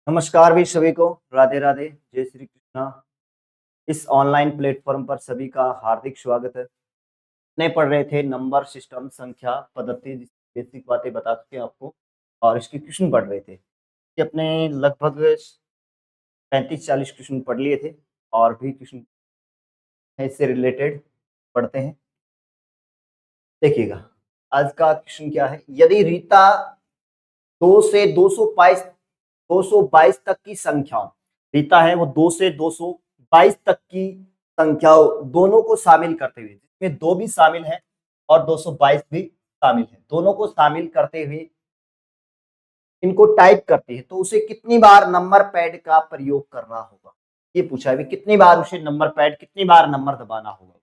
नमस्कार भी सभी को। राधे राधे, जय श्री कृष्णा। इस ऑनलाइन प्लेटफॉर्म पर सभी का हार्दिक स्वागत है। ने पढ़ रहे थे नंबर सिस्टम, संख्या पद्धति, बेसिक बातें बता चुके हैं आपको और इसके क्वेश्चन पढ़ रहे थे कि अपने लगभग 35-40 क्वेश्चन पढ़ लिए थे और भी क्वेश्चन इससे रिलेटेड पढ़ते हैं। देखिएगा, आज का क्वेश्चन क्या है। यदि रीता 2 से 222 तक की संख्याओं, रीता है वो 2 से 222 तक की संख्याओं दोनों को शामिल करते हुए, जिसमें 2 भी शामिल है और 222 भी शामिल है, दोनों को शामिल करते हुए इनको टाइप करते हैं तो उसे कितनी बार नंबर पैड का प्रयोग करना होगा। ये पूछा है, कितनी बार उसे नंबर पैड, कितनी बार नंबर दबाना होगा,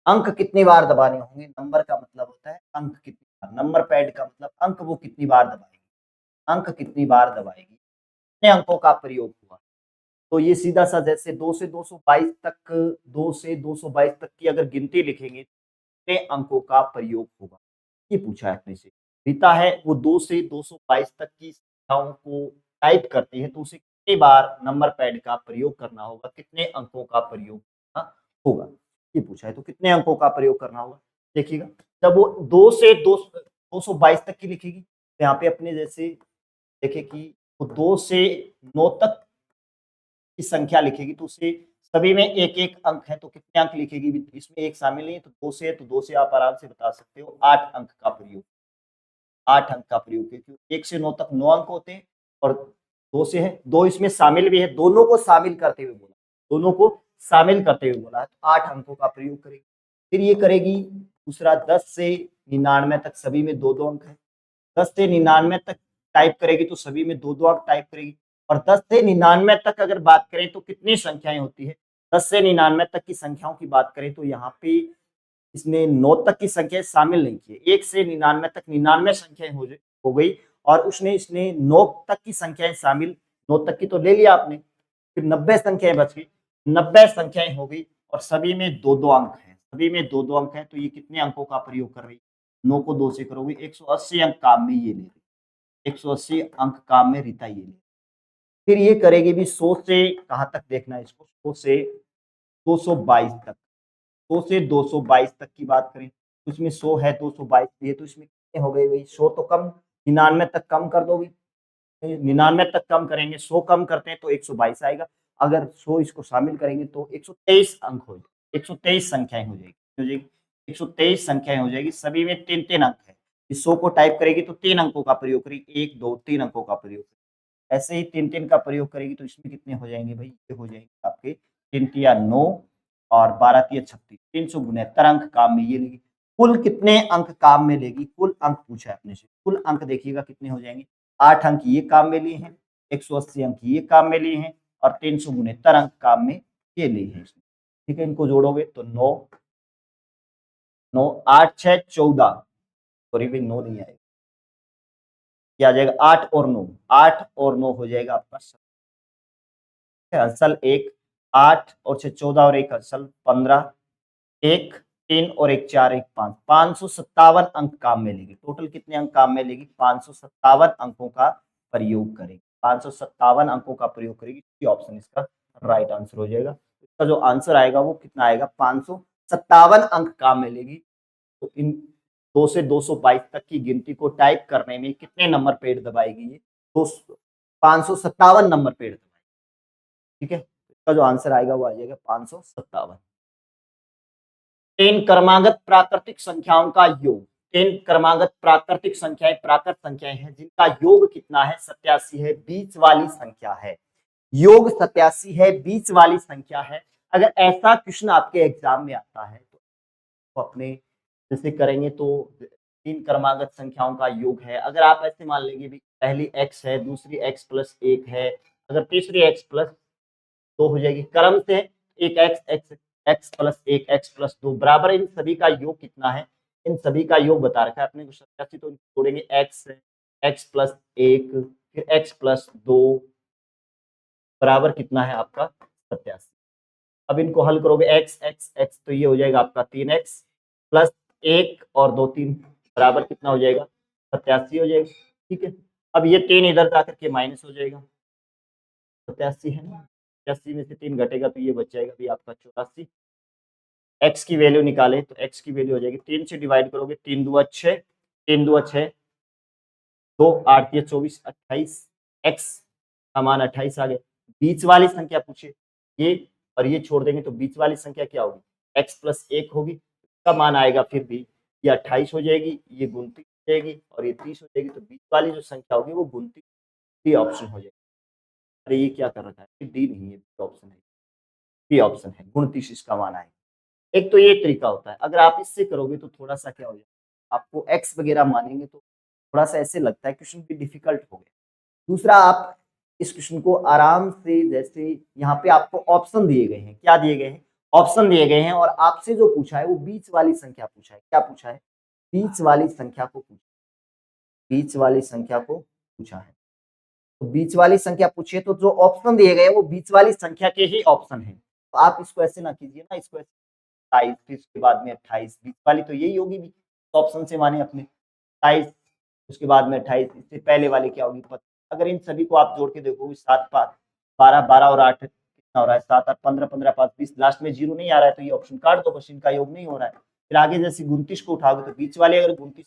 अंक कितनी बार दबाने होंगे। नंबर का मतलब होता है अंक कितनी बार, नंबर पैड का मतलब अंक वो कितनी बार दबाएगी, अंक कितनी बार दबाएगी, कितने अंकों का प्रयोग हुआ। तो ये सीधा सा जैसे 2 से 222 तक, 2 से 222 तक की अगर गिनती लिखेंगे कितने अंकों का प्रयोग होगा, ये पूछा है अपने से। रीता है वो 2 से 222 तक की संख्याओं को टाइप करती है तो उसे कितनी बार नंबर पैड का प्रयोग करना होगा, कितने अंकों का प्रयोग करना होगा, ये पूछा है। तो कितने अंकों का प्रयोग करना होगा, देखिएगा। जब वो 2 से 222 तक की लिखेगी तो यहाँ पे अपने जैसे देखे कि वो 2 से 9 तक की संख्या लिखेगी तो उसे सभी में एक एक अंक है तो कितने अंक लिखेगी, इसमें एक शामिल नहीं है तो 2 से है, तो 2 से आप आराम से बता सकते हो 8 अंक का प्रयोग, 8 अंक का प्रयोग, क्योंकि 1 से 9 तक 9 अंक होते हैं और 2 से है, 2 इसमें शामिल भी है, दोनों को शामिल करते हुए बोला, दोनों को शामिल करते हुए बोला है तो 8 अंकों का प्रयोग करेगी। फिर ये करेगी दूसरा 10 से 99 तक, सभी में 2-2 अंक है, 10 से 99 तक टाइप करेगी तो सभी में 2-2 अंक टाइप करेगी। और 10 से 99 तक अगर बात करें तो कितनी संख्याएं होती है, 10 से 99 तक की संख्याओं की बात करें तो यहाँ पे इसने 9 तक की संख्याएं शामिल नहीं की है। 1 से 99 तक 99 संख्याएं हो गई और उसने इसने 9 तक की संख्याएं शामिल, 9 तक की तो ले लिया आपने, फिर 90 संख्याएं बच गई, 90 संख्याएं हो गई और सभी में 2-2 अंक हैं, सभी में 2-2 अंक हैं तो ये कितने अंकों का प्रयोग कर रही है, 9 को 2 से करोगे 180 अंक काम में ये ले रही, 180 अंक काम में रीता ये ले। फिर ये करेगी भी 100 से कहाँ तक देखना है इसको, 100 से 222 तक, 100 से 222 तक की बात करें तो इसमें 100 है, 222 भी है तो इसमें कितने हो गए भाई, 100 तो कम, 99 तक कम कर दो भाई, 99 तक कम करेंगे, 100 कम करते हैं तो 122 आएगा, अगर 100 इसको शामिल करेंगे तो 123 अंक हो जाएगी, 123 संख्याएं हो जाएगी, 123 संख्याएं हो जाएगी, सभी में 3-3 अंक है। इस 100 को टाइप करेगी तो 3 अंकों का प्रयोग करेगी, 1 2 3 अंकों का प्रयोग करेगी, ऐसे ही 3-3 का प्रयोग करेगी तो इसमें कितने हो जाएंगे भाई, ये हो जाएंगे आपके 3 तिया 9 और 12 तिया 36, 369 अंक काम में ये लेगी। कुल कितने अंक काम में लेगी, कुल अंक पूछा है अपने से, कुल अंक देखिएगा कितने हो जाएंगे, 8 अंक ये काम में लिए हैं, 180 अंक ये काम में लिए हैं और 369 अंक काम में ये लिए हैं। ठीक है, इनको जोड़ोगे तो 9 9 8 6 14, सॉरी भाई 9 नहीं आएगा, क्या आ जाएगा 8 और 9, 8 और 9 हो जाएगा आपका हसल एक, 8 और 6 14 और 1 हसल 15, 1 3 और 1 4 1 5, 557 अंक काम में लेगी। टोटल कितने अंक काम में लेगी, 557 अंकों का प्रयोग करेगी, 557 अंकों का प्रयोग करेगी। ऑप्शन इसका राइट आंसर हो जाएगा। इसका जो आंसर आएगा वो कितना आएगा, 557 अंक काम में लेगी। तो इन 2 से 222 तक की गिनती को टाइप करने में कितने नंबर पेड़ दबाएगी, ये 557 नंबर पेड़ दबाएगी। ठीक है, इसका जो आंसर आएगा वो आ जाएगा 557। 3 क्रमागत प्राकृतिक संख्याओं का योग, 3 क्रमागत प्राकृतिक संख्याएं प्राकृत संख्याएं हैं जिनका योग कितना है, 87 है, बीच वाली संख्या है, योग 87 है, बीच वाली संख्या है। अगर ऐसा क्वेश्चन आपके एग्जाम में आता है तो अपने जैसे करेंगे तो 3 क्रमागत संख्याओं का योग है, अगर आप ऐसे मान लेंगे भी पहली x है, दूसरी x प्लस 1 है, अगर तीसरी x प्लस 2 हो जाएगी, क्रम से एक x प्लस 1 x प्लस 2 बराबर, इन सभी का योग कितना है, इन सभी का योग बता रखा है अपने को 87, तो जोड़ेंगे x प्लस 1 फिर x प्लस 2 बराबर कितना है आपका 87। अब इनको हल करोगे x x x तो ये हो जाएगा आपका 3x प्लस 1 और 2 3 बराबर कितना हो जाएगा 87 हो जाएगा। ठीक है, अब ये 3 इधर जाकर के माइनस हो जाएगा, 87 है ना, 87 में से 3 घटेगा तो ये बच जाएगा भी आपका 84। x की वैल्यू निकाले तो x की वैल्यू हो जाएगी 3 से डिवाइड करोगे 3 दूआ 6, 3 दूआ 6, 2 8 या 24 28, x का मान 28 आ गया। बीच वाली संख्या पूछे ये और ये छोड़ देंगे तो बीच वाली संख्या क्या होगी, x प्लस 1 होगी, इसका मान आएगा फिर भी ये 28 हो जाएगी, ये 29 हो जाएगी और ये 30 हो जाएगी, तो बीच वाली जो संख्या होगी वो 29 डी ऑप्शन हो जाएगी। अरे ये क्या कर रखा है, डी नहीं है, बी ऑप्शन है, बी ऑप्शन है 29 इसका मान आएगा। एक तो ये तरीका होता है, अगर आप इससे करोगे तो थोड़ा सा क्या हो जाएगा, आपको एक्स वगैरह मानेंगे तो थोड़ा सा ऐसे लगता है क्वेश्चन भी डिफिकल्ट हो गया। दूसरा, आप इस क्वेश्चन को आराम से, जैसे यहाँ पे आपको ऑप्शन दिए गए हैं, क्या दिए गए हैं, ऑप्शन दिए गए हैं और आपसे जो पूछा है वो बीच वाली संख्या पूछा है। क्या पूछा है, बीच वाली संख्या को पूछा, बीच वाली संख्या को पूछा है। तो बीच वाली संख्या पूछिए तो जो ऑप्शन दिए गए हैं वो बीच वाली संख्या के ही ऑप्शन है। तो आप इसको ऐसे ना कीजिए ना, इसको 27, फिर उसके बाद में 28, बीच वाली तो यही होगी भी ऑप्शन से माने अपने 27, उसके बाद में 28, इससे पहले वाली क्या होगी 25। अगर इन सभी को आप जोड़ के देखोगे 7 5 12 12 और 8 कितना हो रहा है, 7 8 15 15 5 20, लास्ट में जीरो नहीं आ रहा है तो ये ऑप्शन काट दो, बस इनका योग नहीं हो रहा है। फिर आगे जैसे 29 को उठाओगे तो बीच वाली अगर 29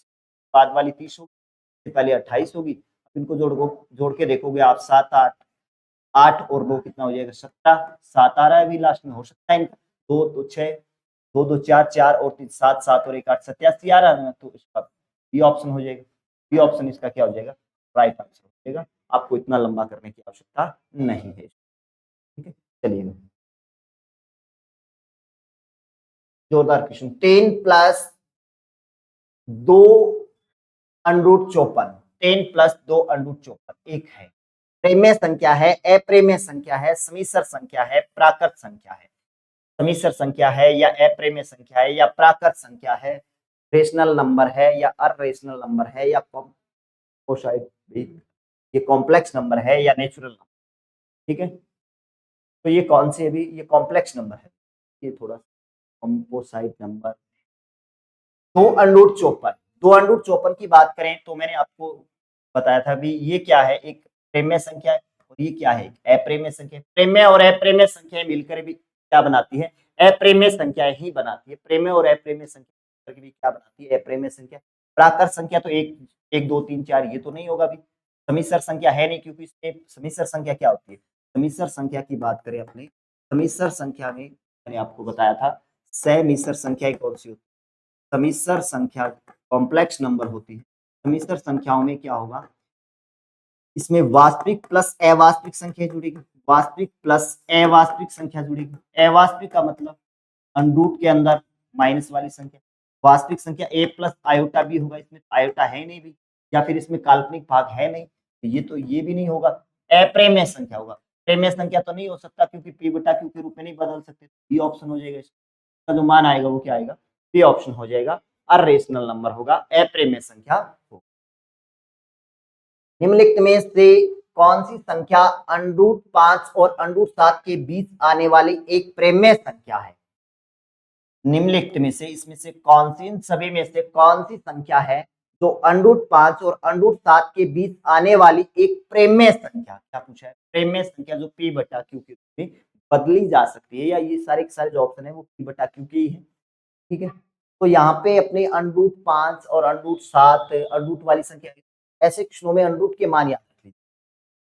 बाद वाली 30 होगी, पहले 28 होगी, इनको जोड़ के देखोगे आप 7 8 8 और 2 कितना हो जाएगा 17, 7 आ रहा है अभी लास्ट में, हो सकता है इनका 2 तो 6, 2 2 4 4 और 3 7 7 और 1 8 87 आ रहा है ना, तो इसका बी ऑप्शन हो जाएगा। बी ऑप्शन इसका क्या हो जाएगा, राइट आंसर हो जाएगा। आपको इतना लंबा करने की आवश्यकता नहीं है। ठीक है, चलिए जोरदार question, 10 plus 2 under root 54, 10 plus 2 under root 54 एक है, प्रेम्य संख्या है, अप्रेम्य संख्या है, समीसर संख्या है, प्राकृत संख्या है। समीसर संख्या है या अप्रेम्य संख्या है या प्राकृत संख्या है, रेशनल नंबर है या अरेशनल नंबर है या शायद ये कॉम्प्लेक्स नंबर है या नेचुरल नंबर। ठीक है, तो ये कौन सी है भी, ये कॉम्प्लेक्स नंबर है, ये थोड़ा कॉम्पोसाइट नंबर। 2 अंडरूट 54, 2 अंडरूट 54 की बात करें तो मैंने आपको बताया था भी ये क्या है, एक प्रेम्य संख्या है और ये क्या है, अप्रेम्य संख्या। प्रेम्य और अप्रेम्य संख्याएं मिलकर भी क्या बनाती है, अप्रेम्य संख्या ही बनाती है। प्रेम्य और अप्रेम्य संख्या भी क्या बनाती है, अप्रेम्य संख्या। प्राकृत संख्या तो 1 1 2 3 4 ये तो नहीं होगा भी, समीसर संख्या है नहीं, क्योंकि इसमें समीसर संख्या क्या होती है, समीसर संख्या की बात करें अपने, समीसर संख्या में मैंने आपको बताया था सहमीसर संख्या कौन सी होती है, समीसर संख्या कॉम्प्लेक्स नंबर होती है। समीसर संख्याओं में क्या होगा, इसमें वास्तविक प्लस अवास्तविक संख्या जुड़ेगी, वास्तविक प्लस अवास्तविक संख्या जुड़ेगी। अवास्तविक का मतलब अंडरूट के अंदर माइनस वाली संख्या, वास्तविक संख्या a प्लस आयोटा भी होगा, इसमें आयोटा है नहीं भी, या फिर इसमें काल्पनिक भाग है नहीं, तो ये भी नहीं होगा। अप्रेम्य संख्या होगा, प्रेम्य संख्या तो नहीं हो सकता क्योंकि p बटा q के रूप में नहीं बदल सकते, बी ऑप्शन हो जाएगा। इसका जो मान आएगा वो क्या आएगा, बी ऑप्शन हो जाएगा, अरेशनल नंबर होगा, अप्रेम्य संख्या होगा। निम्नलिखित में से कौन सी संख्या अंडरूट 5 और अंडरूट 7 के बीच आने वाली एक प्रेम्य संख्या है। निम्नलिखित में से, इसमें से कौन सी, इन सभी में से कौन सी संख्या है जो अंडरूट 5 और अंडरूट 7 के बीच आने वाली एक प्रेम्य संख्या। क्या पूछा है, प्रेम्य संख्या जो p बटा q के रूप में बदली जा सकती है, या ये सारे के सारे जो ऑप्शन है वो p बटा q के ही है। ठीक है, तो यहाँ पे अपने अंडरूट 5 और अंडरूट 7 अंडरूट वाली संख्या, ऐसे क्वेश्चनों में अंडरूट के मान याद रख लीजिए।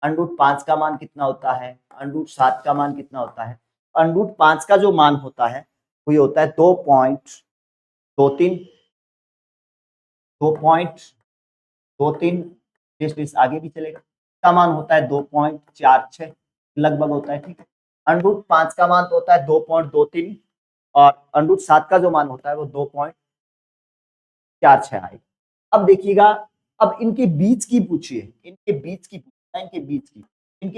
अंडरूट 5 का मान कितना होता है, अंडरूट 7 का मान कितना होता है। अंडरूट 5 का जो मान होता है वो ये होता है 2.23, 2.23, आगे भी चलेगा। का मान होता है 2.46 लगभग होता है। ठीक है, अंडरूट 5 का मान तो होता है 2.23 और अंडरूट 7 का जो मान होता है वो 2.46 आएगा। अब देखिएगा, अब इनके बीच की पूछिए, इनके बीच की पूछना, इनके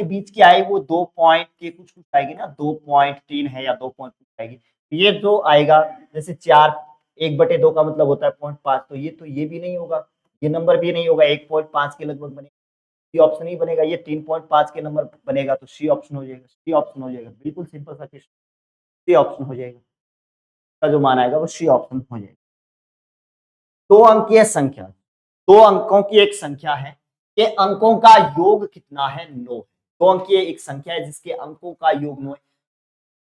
बीच की आए वो 2 पॉइंट के कुछ आएगी ना, 2.3 है या 2 पॉइंट कुछ आएगी। ये जो आएगा जैसे 4 1/2 का मतलब होता है 0.5, तो ये भी नहीं होगा, ये नंबर भी नहीं होगा, 1.5 के लगभग बनेगा, सी ऑप्शन ही बनेगा। ये 3.5 के नंबर बनेगा तो सी ऑप्शन हो जाएगा, सी ऑप्शन हो जाएगा। बिल्कुल सिंपल सा क्वेश्चन, सी ऑप्शन हो जाएगा, का जो मान आएगा वो सी ऑप्शन हो जाएगा। 2 अंकीय संख्या, 2 अंकों की एक संख्या है, ये अंकों का योग कितना है, 9 है। दो अंकीय एक संख्या है जिसके अंकों का योग 9 है।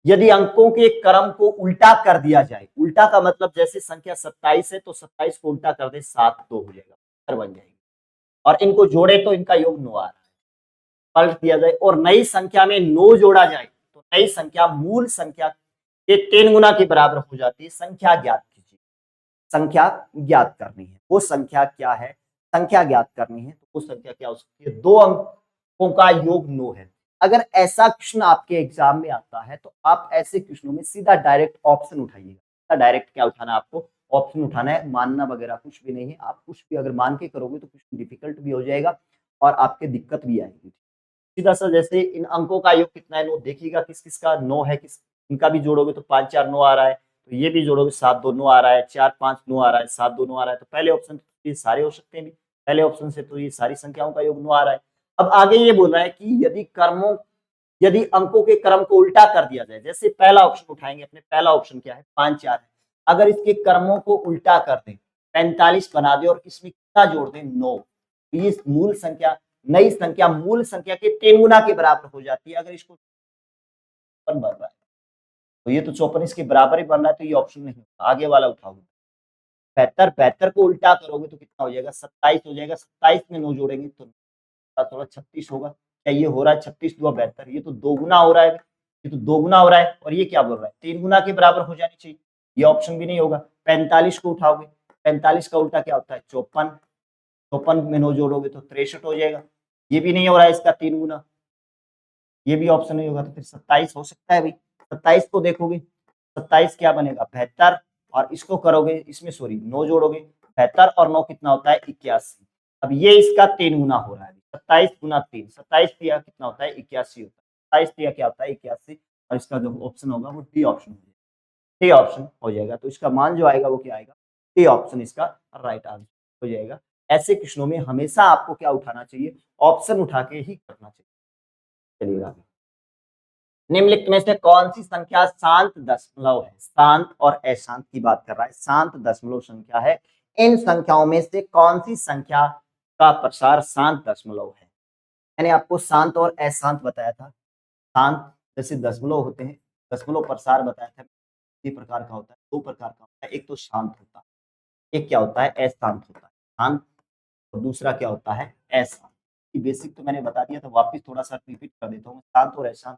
यदि अंकों के क्रम को उल्टा कर दिया जाए, उल्टा का मतलब जैसे संख्या 27 है तो 27 को उल्टा कर दे 7 2 हो जाएगा, बन जाएगी, और इनको जोड़े तो इनका योग 9 आ रहा है। पलट दिया जाए और नई संख्या में 9 जोड़ा जाए तो नई संख्या मूल संख्या के 3 गुना के बराबर हो जाती है। संख्या ज्ञात कीजिए, संख्या ज्ञात करनी है, वो संख्या क्या है, संख्या ज्ञात करनी है, तो वो संख्या क्या हो सकती है, 2 अंकों का योग 9 है। अगर ऐसा क्वेश्चन आपके एग्जाम में आता है तो आप ऐसे क्वेश्चनों में सीधा डायरेक्ट ऑप्शन उठाइएगा। डायरेक्ट क्या उठाना है आपको, ऑप्शन उठाना है, मानना वगैरह कुछ भी नहीं है। आप कुछ भी अगर मान के करोगे तो क्वेश्चन डिफिकल्ट भी हो जाएगा और आपके दिक्कत भी आएगी। सीधा सा जैसे इन अंकों का योग कितना है, 9 देखिएगा किस किस का 9 है, किस इनका भी जोड़ोगे तो 5 4 9 आ रहा है, तो ये भी जोड़ोगे 7 2 9 आ रहा है, 4 5 9 आ रहा है, 7 2 9 आ रहा है, तो पहले ऑप्शन ये सारे हो सकते हैं। पहले ऑप्शन से तो ये सारी संख्याओं का योग 9 आ रहा है। अब आगे ये बोल रहा है कि यदि अंकों के क्रम को उल्टा कर दिया जाए, जैसे पहला ऑप्शन उठाएंगे, अपने पहला ऑप्शन क्या है, 5 4 है, अगर इसके क्रमों को उल्टा कर दें, 45 बना दे और इसमें कितना जोड़ दें, 9, तो ये मूल संख्या, नई संख्या मूल संख्या के 3 गुना के बराबर हो जाती है। अगर इसको बन रहा है तो ये तो 54 इसके बराबर ही बन रहा है, तो ये ऑप्शन नहीं होगा, आगे वाला उठाओगे। 72 को उल्टा करोगे तो कितना हो जाएगा, 27 हो जाएगा, 27 में 9 जोड़ेंगे तो थोड़ा 36 होगा। क्या ये हो रहा है, 36 दुआ 72, ये तो 2 गुना हो रहा है, ये तो 2 गुना हो रहा है, और ये क्या बोल रहा है, 3 गुना के बराबर हो जानी चाहिए, ये ऑप्शन भी नहीं होगा। 45 को उठाओगे, 45 का उल्टा क्या होता है, 54, 54 में 9 जोड़ोगे तो 63 हो जाएगा, ये भी नहीं हो रहा है इसका 3 गुना, ये भी ऑप्शन नहीं होगा, तो फिर 27 हो सकता है भाई। 27 को देखोगे, 27 क्या बनेगा, 72, और इसको करोगे, इसमें सॉरी 9 जोड़ोगे, 72 और 9 कितना होता है, 81। अब ये इसका 3 गुना हो रहा है, 27 गुना 3, 27 दिया कितना होता है, 81 होता है, 27 दिया क्या होता है, 81, और इसका जो ऑप्शन होगा वो डी ऑप्शन हो जाएगा, डी ऑप्शन हो जाएगा। तो इसका मान जो आएगा वो क्या आएगा, डी ऑप्शन इसका राइट आंसर हो जाएगा। ऐसे क्वेश्चनों में हमेशा आपको क्या उठाना चाहिए, ऑप्शन उठा के ही करना चाहिए। चलिएगा, निम्नलिखित में से कौन सी संख्या शांत दशमलव है, शांत और अशांत की बात कर रहा है, शांत दशमलव संख्या है, इन संख्याओं में से कौन सी संख्या का प्रसार शांत दशमलव है। मैंने आपको शांत और अशांत बताया था। शांत जैसे दशमलव होते हैं, दशमलव प्रसार बताया था, इसी प्रकार का होता है, दो प्रकार का होता है, एक तो शांत होता है, एक क्या होता है, अशांत होता है। शांत और दूसरा क्या होता है, अशांत। बेसिक तो मैंने बता दिया था, वापिस थोड़ा सा रिपीट कर देता हूँ। शांत और अशांत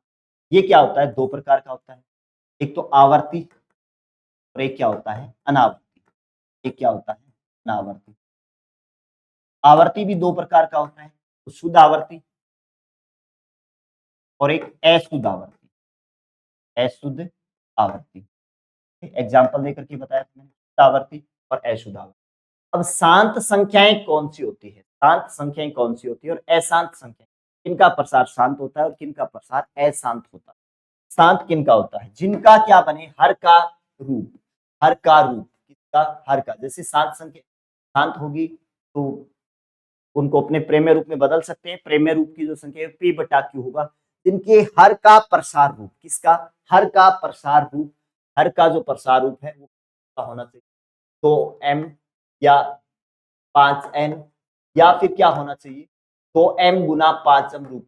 ये क्या होता है, दो प्रकार का होता है, एक तो आवर्ती और एक क्या होता है, अनावर्ती। एक क्या होता है, अनावर्ती। आवर्ती भी दो प्रकार का होता है, तो शुद्ध आवर्ती और एक अशुद्ध आवर्ती, अशुद्ध आवर्ती। एग्जाम्पल देकर के बताया था मैंने, शुद्ध आवर्ती और अशुद्ध आवर्ती। अब शांत संख्याएं कौन सी होती है, शांत संख्याएं कौन सी होती है और अशांत संख्याएं, किनका प्रसार शांत होता है और किनका प्रसार अशांत होता है। शांत किनका होता है, जिनका क्या बने, हर का रूप, हर का रूप, किसका, हर का। जैसे शांत संख्या शांत होगी तो उनको अपने प्रेम्य रूप में बदल सकते हैं, प्रेम्य रूप की जो संख्या है p बटा q होगा। जिनके हर का प्रसार रूप, किसका, हर का प्रसार रूप, हर का जो प्रसार रूप है वो होना चाहिए 2m या 5n, या फिर क्या होना चाहिए, 2m गुना 5m रूप,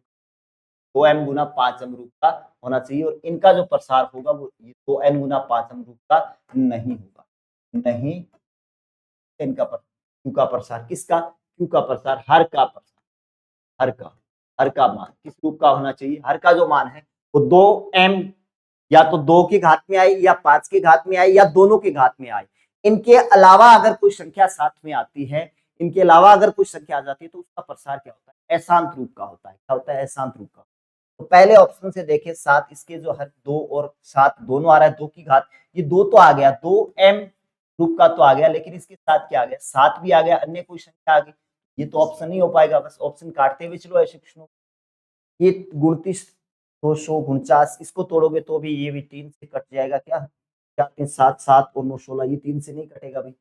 2m गुना 5m रूप का होना चाहिए। और इनका जो प्रसार होगा वो 2n गुना 5m रूप का नहीं होगा, नहीं। इनका क्यू का प्रसार, किसका, क्यू का प्रसार, हर का प्रसार, हर का मान किस रूप का होना चाहिए, हर का जो मान है वो 2m या तो 2 की घात में आए या 5 की घात में आए या दोनों की घात में आए। इनके अलावा अगर कोई संख्या साथ में आती है, इनके अलावा अगर कोई संख्या आ जाती है तो उसका प्रसार क्या होता है, अशांत रूप का होता है। क्या होता है, अशांत रूप का। तो पहले ऑप्शन से देखें 7, इसके जो हर 2 और 7 दोनों आ रहा है, 2 की घात, ये 2 तो आ गया, 2m रूप का तो आ गया, लेकिन इसके साथ क्या आ गया, 7 भी आ गया, अन्य कोई संख्या आ गई, ये तो ऑप्शन नहीं हो पाएगा। बस ऑप्शन काटते हुए चलो ऐसे प्रश्नों, ये 29 249, इसको तोड़ोगे तो भी ये भी 3 से कट जाएगा, क्या 4 3 7 7 और 9 16, ये 3 से नहीं कटेगा भाई,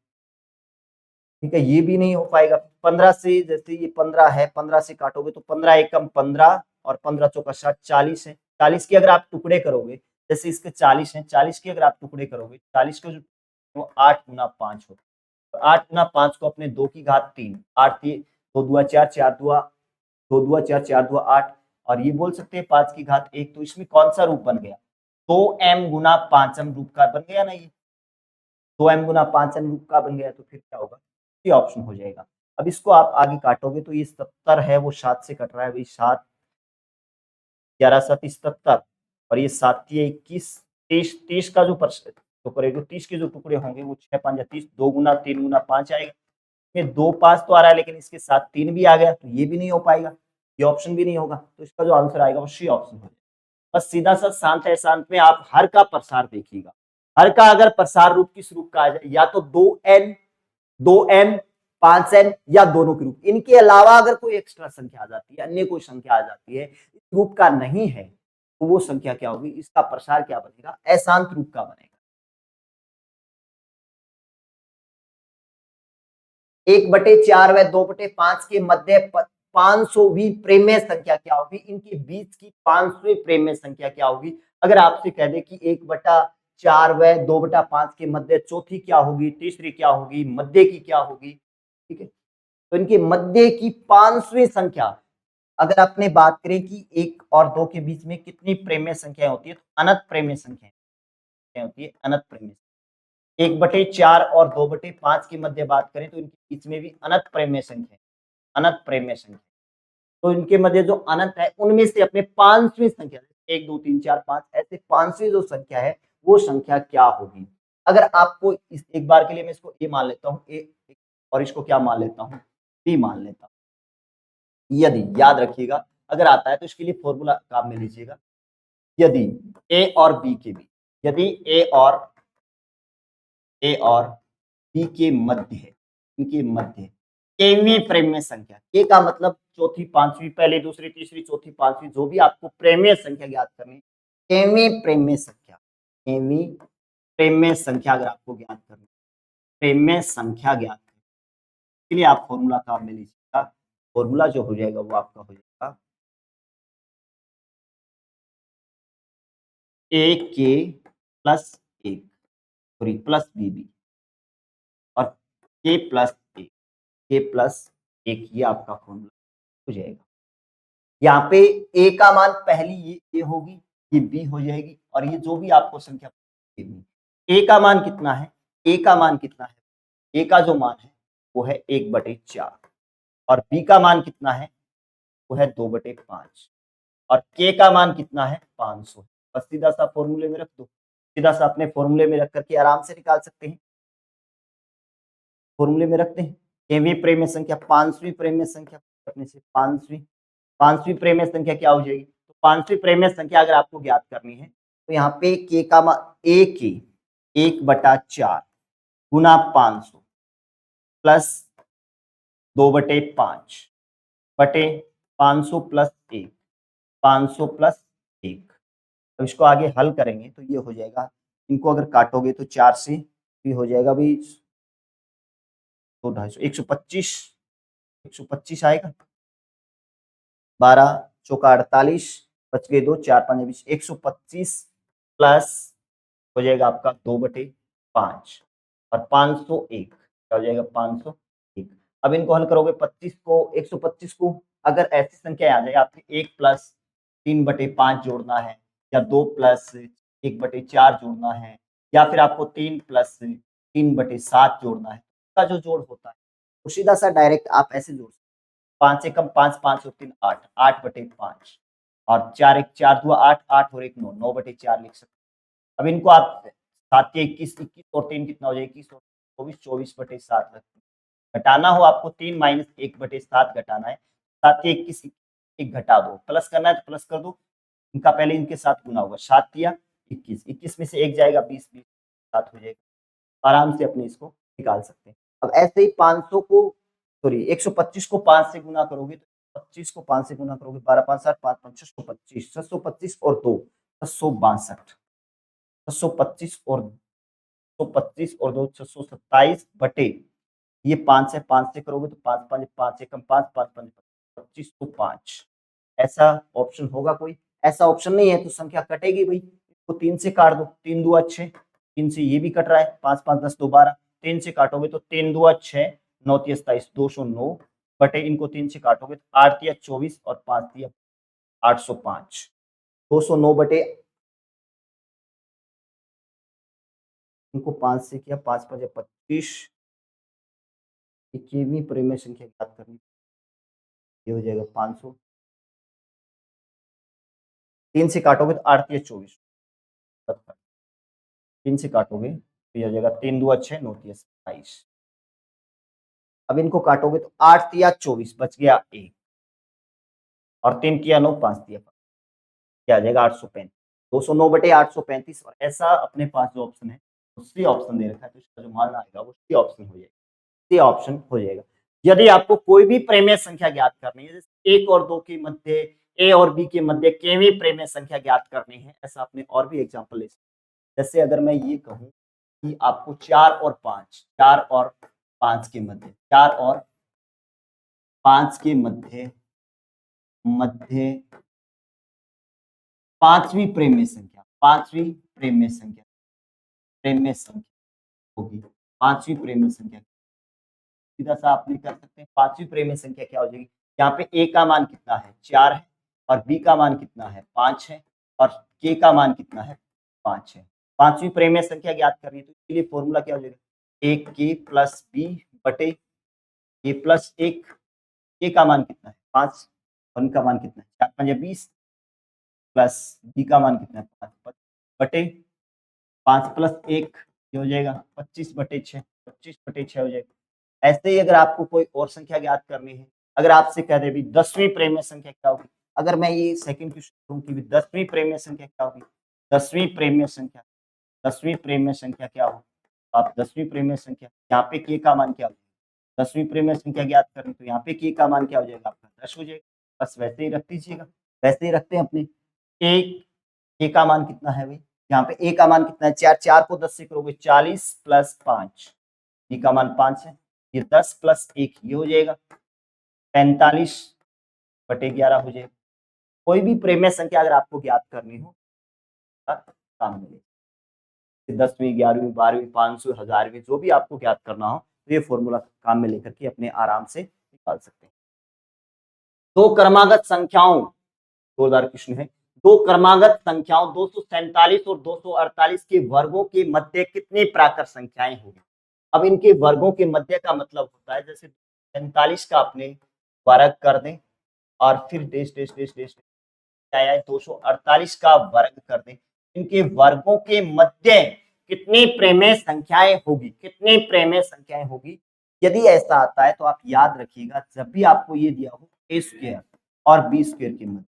ठीक है, ये भी नहीं हो पाएगा। 15 से, जैसे ये 15 है, 15 से काटोगे तो 15 एकम 15 और 15 चौका 60, 40 है। 40 के अगर आप टुकड़े करोगे, जैसे इसके 40 हैं, 40 के अगर आप टुकड़े करोगे, 40 के जो 8 गुना 5 होता है, तो 8 गुना 5 को अपने 2 की घात 3, 8 2 दुआ 4, 4 दुआ 2 दुआ 4, 4 दुआ 8, और ये बोल सकते हैं 5 की घात 1, तो इसमें कौन सा रूप बन गया? 2m गुना 5m रूप का बन गया ना, ये 2m गुना 5m रूप का बन गया, तो फिर क्या होगा? ये ऑप्शन हो जाएगा। अब इसको आप आगे काटोगे तो ये 70 है, वो 7 से कट रहा है भाई, 7 11 7 77, और ये 7 21 30, 30 का जो टुकड़े, जो 30 के जो टुकड़े होंगे वो 6 5 30, 2 गुना 3 गुना 5 आएगा। इसमें 2 5 तो आ रहा है, लेकिन इसके साथ 3 भी आ गया, तो ये भी नहीं हो पाएगा, ये ऑप्शन भी नहीं होगा, तो इसका जो आंसर आएगा वो सी ऑप्शन हो जाएगा। बस सीधा सा शांत है शांत में आप हर का प्रसार देखिएगा। हर का अगर प्रसार रूप किस रूप का आ जाए, या तो 2n 2m 5n या दोनों के रूप, इनके अलावा अगर कोई एक्स्ट्रा संख्या आ जाती है, अन्य कोई संख्या आ जाती है इस रूप का नहीं है, तो वो संख्या क्या होगी? इसका प्रसार क्या बनेगा? अशांत रूप का बनेगा। 1/4 व 2/5 के मध्य 500वीं प्रेमेय संख्या क्या होगी? इनके बीच की 500वीं प्रेमेय संख्या क्या होगी? अगर आपसे कह दे कि 1/4 व 2/5 के मध्य चौथी क्या होगी, तीसरी क्या होगी, मध्य की क्या होगी? ठीक है, तो इनके मध्य की 500वीं संख्या, अगर आपने बात करें कि 1 और 2 के बीच में कितनी प्रेमेय संख्याएं होती है, तो अनंत प्रेमेय संख्याएं होती है, अनंत प्रेमेय। 1/4 और 2/5 के मध्य बात करें तो इनके बीच में भी अनंत प्रेमेय संख्या है, अनंत प्रेमेय संख्या। तो इनके मध्य जो अनंत है उनमें से अपने 5वीं संख्या, 1 2 3 4 5 ऐसे 5वीं जो संख्या है वो संख्या क्या होगी? अगर आपको इस एक बार के लिए मैं इसको ए मान लेता हूँ, ए, और इसको क्या मान लेता हूँ? बी मान लेता हूँ। यदि, याद रखिएगा, अगर आता है तो इसके लिए फॉर्मूला काम में लीजिएगा। यदि ए और बी के बीच, यदि ए और बी के मध्य है, इनके मध्य केवीं प्रेम्य संख्या, के का मतलब चौथी पांचवी, पहली दूसरी तीसरी चौथी पांचवी, जो भी आपको प्रेम्य संख्या ज्ञात करनी है, केवीं प्रेम्य संख्या, केवीं प्रेम्य संख्या अगर आपको ज्ञात करनी है, प्रेम्य संख्या ज्ञात करनी, इसके लिए आप फॉर्मूला काम में लीजिएगा। फॉर्मूला जो हो जाएगा वो आपका हो जाएगा ए के प्लस 1, सॉरी प्लस बी और के प्लस 1, के प्लस 1, ये आपका फॉर्मूला हो जाएगा। यहाँ पे ए का मान पहली ये होगी, ये बी हो जाएगी, और ये जो भी आपको संख्या ए का मान कितना है, ए का मान कितना है, ए का जो मान है वो है 1/4, और बी का मान कितना है, वो है 2/5, और के का मान कितना है, 500। बस सीधा सा फॉर्मूले में रख दो, सीधा सा अपने फॉर्मूले में रख करके आराम से निकाल सकते हैं। फॉर्मूले में रखते हैं, केवीं प्रेम्य संख्या, 5वीं प्रेम्य संख्या, अपने से 5वीं प्रेम्य संख्या क्या हो जाएगी? तो 5वीं प्रेम्य संख्या अगर आपको ज्ञात करनी है तो यहाँ पे के का मान, ए के 1/4 गुना 500 प्लस 2/5 बटे 500 प्लस 1, 500 प्लस 1। अब इसको आगे हल करेंगे तो ये हो जाएगा, इनको अगर काटोगे तो 4 से भी हो जाएगा भाई, 2 250, 125 आएगा, 12 चौका 48, बच गए 2, 4 5 20, 125 प्लस हो जाएगा आपका 2/5 और 501, क्या हो जाएगा 501। अब इनको हल करोगे 25 को, 125 को, अगर ऐसी संख्या आ जाए आपने 1 प्लस 3/5 जोड़ना है, या 2 प्लस 1/4 जोड़ना है, या फिर आपको 3 प्लस 3/7 जोड़ना है, इसका जो जोड़ होता है तो सीधा सा डायरेक्ट आप ऐसे जोड़ सकते, 5 से कम 5, 5 और 3 8, 8/5, और 4 1 4 2 8, 8 और 1 9, 9/4 लिख सकते। अब इनको आप 7 के 21, 21 और 3 कितना हो जाएगा, 21 और 24, 24/7 रखते हैं। घटाना हो आपको 3 माइनस 1/7 घटाना है, 7 के 21, 1 घटा दो, प्लस करना है तो प्लस कर दो, इनका पहले इनके साथ गुना होगा, 7 या 21, 21 में से 1 जाएगा, 20 20 7 हो जाएगा, आराम से अपने इसको निकाल सकते हैं। अब ऐसे ही 500 को, सॉरी 125 को 5 से गुना करोगे तो 25 को 5 से गुना करोगे, 12 5 7 5 5 625, 625 और 2 662, 625 और 625 और 2 627 बटे, ये 5 है, 5 से करोगे तो 5 5 5 एकम 5 5 5 2505। ऐसा ऑप्शन होगा कोई? ऐसा ऑप्शन नहीं है तो संख्या कटेगी भाई, इसको 3 से काट दो, 3 2 6, 3 से ये भी कट रहा है, 5 5 10 2 12, 3 से काटोगे तो 3 2 6, 9 3 27, 209 बटे, इनको 3 से काटोगे तो 8 3 24 और 5 3 805। 209 बटे, इनको 5 से किया, 5 5 25, 21वीं परिमेय संख्या ज्ञात करनी, ये हो जाएगा 500। 3 से काटोगे तो 8 3 24, 3 से काटोगे तो ये हो जाएगा 3 2 6 9 3 27। अब इनको काटोगे तो 8 3 24, बच गया 1, और 3 3 9 5 3 5, क्या आ जाएगा 835। 209 बटे 835, और ऐसा अपने पास जो ऑप्शन है सी ऑप्शन दे रखा है, तो इसका जो मान आएगा वो सी ऑप्शन हो जाएगा, सी ऑप्शन हो जाएगा। यदि आपको कोई भी प्रेमेय संख्या ज्ञात करनी है, जैसे 1 और 2 के मध्य, ए और बी के मध्य केवी प्रेमेय संख्या ज्ञात करनी है, ऐसा आपने और भी एग्जांपल ले सकते। जैसे अगर मैं ये कहूं कि आपको 4 और 5, 4 और 5 के मध्य, 4 और 5 के मध्य पांचवी प्रेमेय संख्या, पांचवी प्रेमेय संख्या, प्रेमेय संख्या होगी, पांचवी प्रेमेय संख्या, सीधा सा आप नहीं कर सकते। पांचवी प्रेमेय संख्या क्या हो जाएगी, यहाँ पे ए का मान कितना है 4 है, और बी का मान कितना है 5 है, और के का मान कितना है 5 है। पांचवी प्रेमेय संख्या ज्ञात करनी है, तो इसके लिए फॉर्मूला क्या हो जाएगा, एक के प्लस बी बटे ए प्लस एक, के का मान कितना है 5, और इनका मान कितना है 4 5 20, प्लस बी का मान कितना है 5 बटे 5 प्लस 1, ये हो जाएगा 25 बटे 6, 25 बटे 6 हो जाएगा। ऐसे ही अगर आपको कोई और संख्या ज्ञात करनी है, अगर आपसे कह दे भी 10वीं प्रेमेय संख्या क्या होगी, अगर मैं ये सेकंड क्वेश्चन कहूं कि 10वीं प्रेमेय संख्या क्या होगी, 10वीं प्रेमेय संख्या, 10वीं प्रेमेय संख्या क्या होगी, तो आप 10वीं प्रेमेय संख्या, यहाँ पे के का मान क्या होगा, 10वीं प्रेमेय संख्या ज्ञात करनी, तो यहाँ पे के का मान क्या हो जाएगा आपका 10 हो जाएगा। बस वैसे ही रख दीजिएगा, वैसे ही रखते हैं अपने। ए का मान कितना है भाई, यहाँ पे ए का मान कितना है 4, 4 को 10 से करोगे 40 प्लस 5, बी का मान 5 है, ये 10 प्लस 1 ये हो जाएगा 45 बटे 11 हो जाएगा। कोई भी प्रेमेय संख्या अगर आपको ज्ञात करनी हो, काम मिलेगा, 10वीं 11वीं 12वीं 500 1000वीं जो भी आपको ज्ञात करना हो, तो ये फॉर्मूला काम में लेकर के अपने आराम से निकाल सकते हैं। दो क्रमागत संख्याओं, 2000 प्रश्न है, दो क्रमागत संख्याओं 247 और 248 के वर्गों के मध्य कितनी प्राकर संख्याएं होंगी। अब इनके वर्गों के मध्य का मतलब होता है, जैसे 47 का अपने वर्ग कर दें, और फिर डेश डेश डेश डेश आया 248 का वर्ग कर दें, इनके वर्गों के मध्य कितनी प्रेमेय संख्याएं होगी, कितनी प्रेमेय संख्याएं होगी। यदि ऐसा आता है तो आप याद रखिएगा, जब भी आपको ये दिया हो ए स्क्वायर और बी स्क्वायर के मध्य,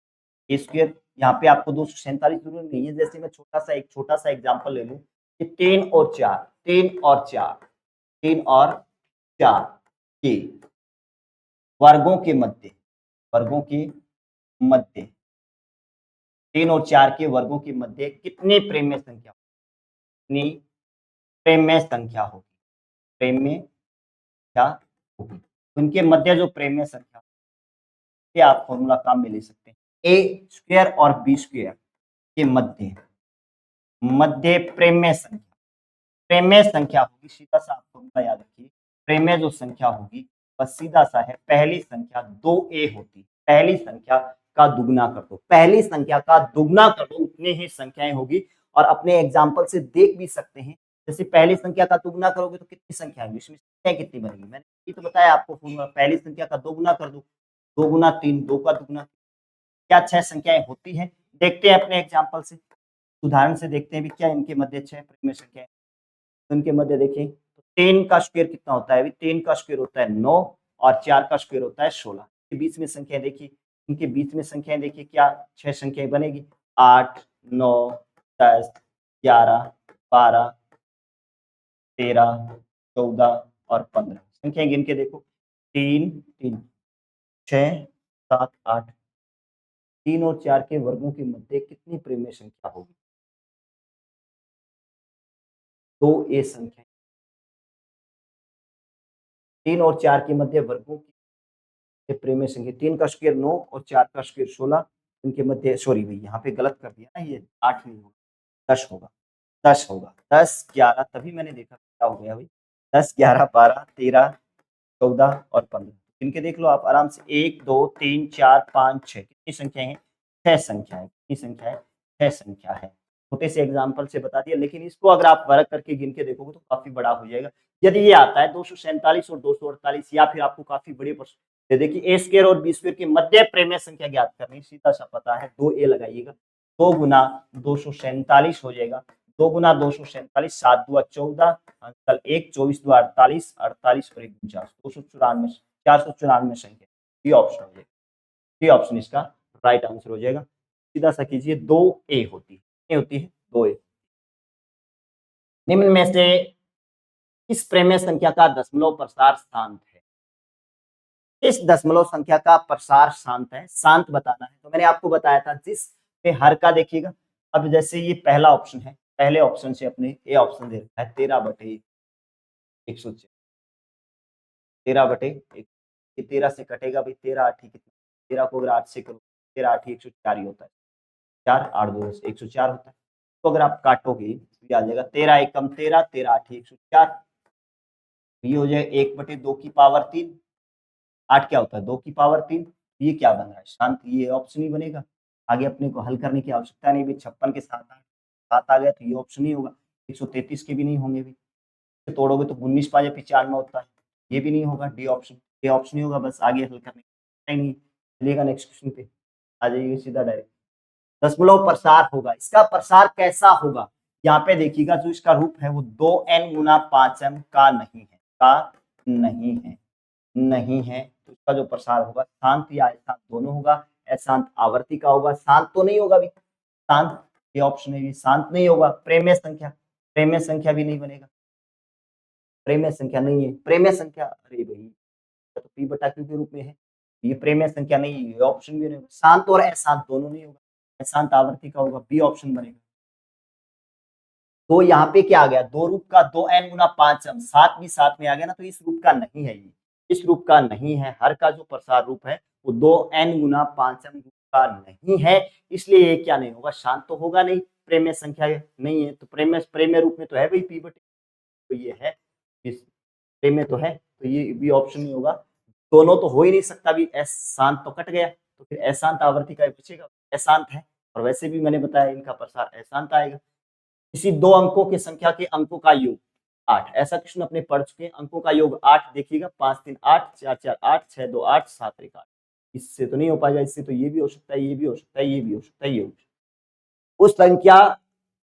ए स्क्वायर यहाँ पे आपको 247 जरूरी नहीं है। जैसे मैं छोटा सा एग्जांपल ले लूं कि 3 और 4, 3 और 4, 3 और 4 के वर्गों के मध्य, वर्गों के मध्य, 3 और 4 के वर्गों के मध्य कितनी प्रेमेय संख्या, कितनी प्रेमेय संख्या होगी, प्रेमेय क्या होगी। उनके मध्य जो प्रेमेय संख्या, ये आप फॉर्मूला काम में ले सकते हैं। ए स्क्वायर और बी स्क्वायर के मध्य, मध्य प्रेमेय संख्या, प्रेमेय संख्या होगी, सीधा सा आप फॉर्मूला याद रखिए, प्रेमेय जो संख्या होगी बस सीधा सा है, पहली संख्या 2a होती, पहली संख्या का दुगना कर दो, पहली संख्या का दुगना कर दो, उतनी ही संख्याएं होगी। और अपने एग्जाम्पल से देख भी सकते हैं, जैसे पहली संख्या का दुगना करोगे तो कितनी संख्या होगी, इसमें संख्या कितनी बनेगी, मैंने ये तो बताया आपको फॉर्मूला, पहली संख्या का दोगुना कर दो, 2 गुना 3, 2 का दुगना, क्या 6 संख्याएं होती हैं। देखते हैं अपने एग्जाम्पल से, उदाहरण से देखते हैं भी क्या इनके मध्य 6 प्रेमेय संख्याएं, इनके मध्य देखिए तो 3 का स्क्वायर कितना होता है, 3 का स्क्वायर होता है 9, और 4 का स्क्वायर होता है 16, के बीच में संख्या देखिए, इनके बीच में संख्याएं देखिए, क्या 6 संख्याएं बनेगी, 8 9 10 11 12 13 14 और 15, संख्याएं गिन के देखो, 3 3 6 7 8, 3 और 4 के वर्गों के मध्य कितनी प्रेमेय संख्या होगी, 2a संख्या, 3 और 4 के मध्य वर्गों की प्रेमेय संख्या, 3 का स्क्वायर 9 और 4 का स्क्वायर 16, इनके मध्य, सॉरी भाई यहाँ पे गलत कर दिया ना, ये 8 नहीं होगा 10 होगा, 10 होगा, 10 11, तभी मैंने देखा क्या हो गया भाई, 10 11 12 13 14 और 15, इनके देख लो आप आराम से, 1 2 3 4 5 6, कितनी संख्याएं हैं, 6 संख्या है। कितनी संख्या है? 6 संख्या है। छोटे से एग्जाम्पल से बता दिया, लेकिन इसको अगर आप वर्ग करके गिन के देखोगे तो काफी बड़ा हो जाएगा। यदि ये आता है 247 और 248, या फिर आपको काफी बड़े प्रश्न दे दे कि ए स्क्वायर और बी स्क्वायर के मध्य प्रेमेय संख्या ज्ञात करनी, सीधा सा पता है 2a लगाइएगा, 2 गुना 247 हो जाएगा, 2 गुना 247, 7 दुआ 14, अंकल 1, 24 दुआ 48, 48 और 1 49, 294, 494 संख्या। ये ऑप्शन हो जाएगा, ये ऑप्शन इसका राइट आंसर हो जाएगा। सीधा सा कीजिए, 2a होती है, कितनी होती है? 2a। निम्न में से इस प्रेमय संख्या का दशमलव प्रसार शांत है। इस दशमलव संख्या का प्रसार शांत है, शांत बताना है। तो मैंने आपको बताया था जिस पे हर का देखिएगा। अब जैसे ये पहला ऑप्शन है, पहले ऑप्शन से अपने ए ऑप्शन दे रखा है 13/104, 13/1, ये 13 से कटेगा भाई, 13 8 कितना, 13 को अगर 8 से करो, 13 8 104 ही होता है, 4 8 2 104 होता है। तो अगर आप काटोगे तो आ जाएगा 13 1 कम 13, 13 8 104, ये हो जाएगा 1/2 की पावर 3, 8 क्या होता है? 2 की पावर 3, ये क्या बन रहा है? शांत। ये ऑप्शन ही बनेगा। आगे अपने को हल करने की आवश्यकता नहीं, भी 56 के साथ 7 आ गया तो ये ऑप्शन ही होगा। 133 के भी नहीं होंगे भी, तोड़ोगे तो 19 5 95 होता है, ये भी नहीं होगा। डी ऑप्शन, ये ऑप्शन ही होगा। बस आगे हल करने की नहीं। चलिएगा नेक्स्ट क्वेश्चन पे आ जाइए सीधा डायरेक्ट। दशमलव प्रसार होगा, इसका प्रसार कैसा होगा? यहाँ पे देखिएगा, जो इसका रूप है वो 2n गुना 5m का नहीं है, का नहीं है, नहीं है। तो इसका जो प्रसार होगा शांत या अशांत दोनों होगा। अशांत आवर्ती का होगा, शांत तो नहीं होगा भी, शांत। ये ऑप्शन है, ये शांत नहीं होगा। प्रेमय संख्या, प्रेमय संख्या भी नहीं बनेगा, प्रेमय संख्या नहीं है। प्रेमय संख्या, अरे भाई तो पी बटा क्यू के रूप में है, ये प्रेमय संख्या नहीं है, ये ऑप्शन भी नहीं होगा। शांत और अशांत दोनों नहीं होगा, अशांत आवर्ती का होगा, बी ऑप्शन बनेगा। तो यहाँ पे क्या आ गया? दो रूप का 2n गुना 5m, 7 भी साथ में आ गया ना, तो इस रूप का नहीं है ये, इस रूप का नहीं है। हर का जो प्रसार रूप है वो 2n गुना 5m रूप का नहीं है, इसलिए ये क्या नहीं होगा? शांत तो होगा नहीं, प्रेमय संख्या नहीं है। तो प्रेमय, प्रेमय रूप में तो है भाई पी बटे, तो ये है, इस प्रेमय तो है, तो ये भी ऑप्शन नहीं होगा। दोनों तो हो ही नहीं सकता भी, एस शांत तो कट गया, तो फिर अशांत आवर्ती का पूछेगा, अशांत है। और वैसे भी मैंने बताया इनका प्रसार अशांत आएगा। किसी दो अंकों की संख्या के अंकों का योग 8, ऐसा क्वेश्चन अपने पढ़ चुके हैं। अंकों का योग 8 देखिएगा, 5 3 8, 4 4 8, 6 2 8, 7 1 8। इससे तो नहीं हो पाएगा, इससे तो ये भी हो सकता है, ये भी हो सकता है, ये भी हो सकता है, ये हो सकता है।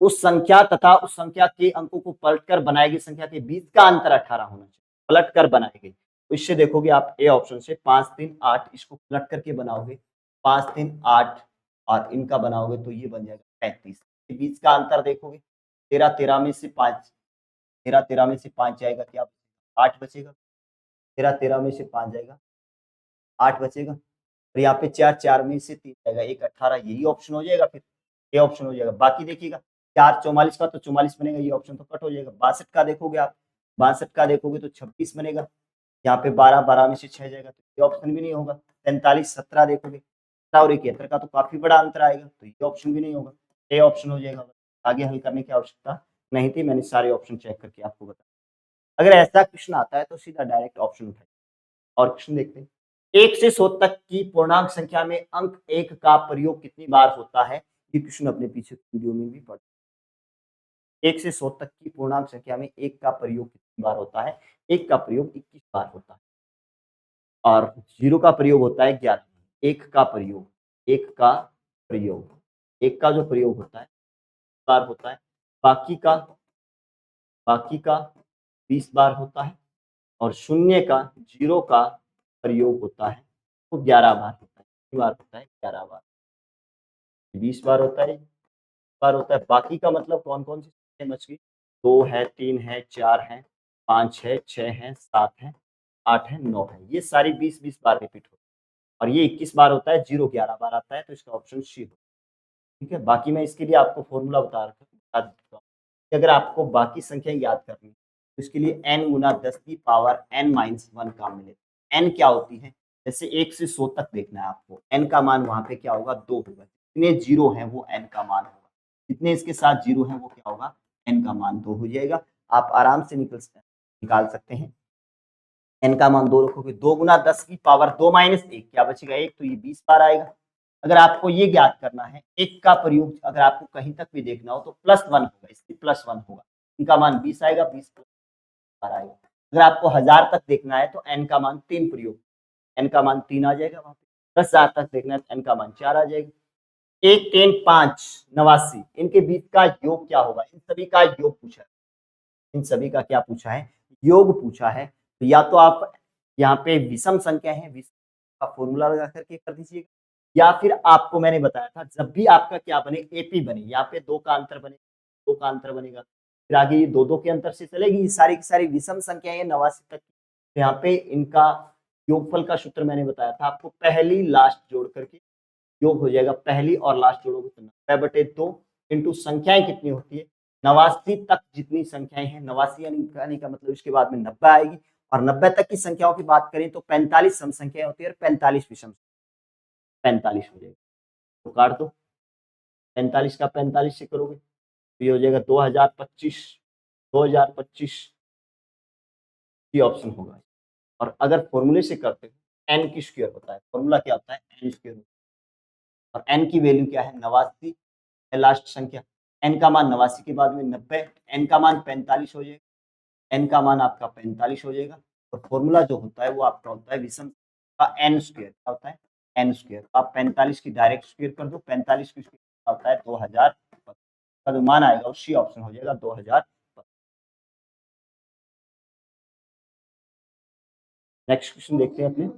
उस संख्या तथा उस संख्या के अंकों को पलटकर बनाई गई संख्या के बीच का अंतर 18 होना चाहिए, पलटकर बनाई गई। तो इससे देखोगे आप ए ऑप्शन से 5 3 8, इसको पलट करके बनाओगे 5 3 8 और इनका बनाओगे तो ये बन जाएगा 35। के बीच का अंतर देखोगे, 13 13 में से 5, 13 13 में से 5 जाएगा, क्या 8 बचेगा। 13 13 में से 5 जाएगा, 8 बचेगा। और यहाँ पे 4 4 में से 3 जाएगा, 1 18, यही ऑप्शन हो जाएगा। फिर ये ऑप्शन हो जाएगा। बाकी देखिएगा 4 44 का तो 44 बनेगा, ये ऑप्शन तो कट हो जाएगा। 62 का देखोगे आप, 62 का देखोगे तो 26 बनेगा। यहाँ पे 12 12 में से 6 जाएगा, तो ये ऑप्शन भी नहीं होगा। 43 17 देखोगे, 17 और 71 का तो काफी बड़ा अंतर आएगा, तो ये ऑप्शन भी नहीं होगा। ये ऑप्शन हो जाएगा। आगे हल करने की आवश्यकता नहीं थी, मैंने सारे ऑप्शन चेक करके आपको बताया। अगर ऐसा क्वेश्चन आता है तो सीधा डायरेक्ट ऑप्शन उठाइए और क्वेश्चन देखते हैं। 1 से 100 तक की पूर्णांक संख्या में अंक 1 का प्रयोग कितनी बार होता है? ये क्वेश्चन अपने पीछे वीडियो में भी पढ़। 1 से 100 तक की पूर्णांक संख्या में 1 का प्रयोग कितनी बार होता है? 1 का प्रयोग 21 बार होता है और 0 का प्रयोग होता है 11। 1 का प्रयोग, 1 का प्रयोग, 1 का जो प्रयोग होता है बार होता है, बाकी का, बाकी का 20 बार होता है और शून्य का, 0 का प्रयोग होता है वो 11 बार होता है। कितनी बार होता है? 11 बार। 20 बार होता है, बार होता है। बाकी का मतलब कौन-कौन सी संख्या बच गई? 2 है, 3 है, 4 है, 5 है, 6 है, 7 है, 8 है, 9 है। ये सारी 20-20 बार रिपीट होती है और ये 21 बार होता है, 0 11 बार आता है, तो इसका ऑप्शन सी होगा। ठीक है, बाकी मैं इसके लिए आपको फॉर्मूला बता देता हूँ कि अगर आपको बाकी संख्या याद करनी है तो इसके लिए n गुना 10 की पावर n-1 काम मिले। n क्या होती है? जैसे 1 से 100 तक देखना है आपको, n का मान वहां पे क्या होगा? 2 होगा। जितने जीरो हैं वो n का मान होगा, जितने इसके साथ जीरो हैं वो क्या होगा? n का मान 2 हो जाएगा। आप आराम से निकाल सकते हैं। n का मान 2 रखोगे, 2 गुना 10 की पावर 2 माइनस 1 क्या बचेगा? 1, तो ये 20 बार आएगा। अगर आपको ये ज्ञात करना है, एक का प्रयोग अगर आपको कहीं तक भी देखना हो तो +1 होगा, इसलिए +1 होगा, इनका मान 20 आएगा, 20 + आएगा। अगर आपको 1000 तक देखना है तो n का मान 3 प्रयोग, n का मान 3 आ जाएगा वहां पे। 10,000 तक देखना है तो n का मान 4 आ जाएगा। 1, 3, 5, 89, इनके बीच का योग क्या होगा? इन सभी का योग पूछा है, इन सभी का क्या पूछा है? योग पूछा है। तो या तो आप यहाँ पे विषम संख्या है, विषम का फॉर्मूला लगा करके कर दीजिएगा, या फिर आपको मैंने बताया था जब भी आपका क्या बने, एपी बने, यहाँ पे 2 का अंतर बने, 2 का अंतर बनेगा, फिर आगे ये 2-2 के अंतर से चलेगी, ये सारी की सारी विषम संख्याएं 89 तक। तो यहाँ पे इनका योगफल का सूत्र मैंने बताया था आपको, पहली लास्ट जोड़ करके योग हो जाएगा, पहली और लास्ट जोड़ोगे तो 90/2 इंटू संख्याएं कितनी होती है, 89 तक जितनी संख्याएं हैं, 89 यानी का मतलब इसके बाद में 90 आएगी, और 90 तक की संख्याओं की बात करें तो 45 सम संख्याएं होती है और 45 विषम, 45 हो जाएगा। तो काट दो, 45 का 45 से करोगे तो ये हो जाएगा 2025, 2025 ये ऑप्शन होगा। और अगर फॉर्मूले से करते हो एन की स्क्वायर होता है, फॉर्मूला क्या होता है, एन स्क्वायर, और एन की वैल्यू क्या है, 89 है लास्ट संख्या, एन का मान 89 के बाद में 90, एन का मान 45 हो जाएगा, एन का मान आपका 45 हो जाएगा। और फॉर्मूला जो होता है वो आपका होता है विषम का एन स्क्वायर, क्या होता है, एन स्क्वायर। आप 45 की डायरेक्ट स्क्वायर कर दो, 45 की स्क्वायर होता है 2000 का जो मान आएगा उसी ऑप्शन हो जाएगा 2000। नेक्स्ट क्वेश्चन देखते हैं अपने,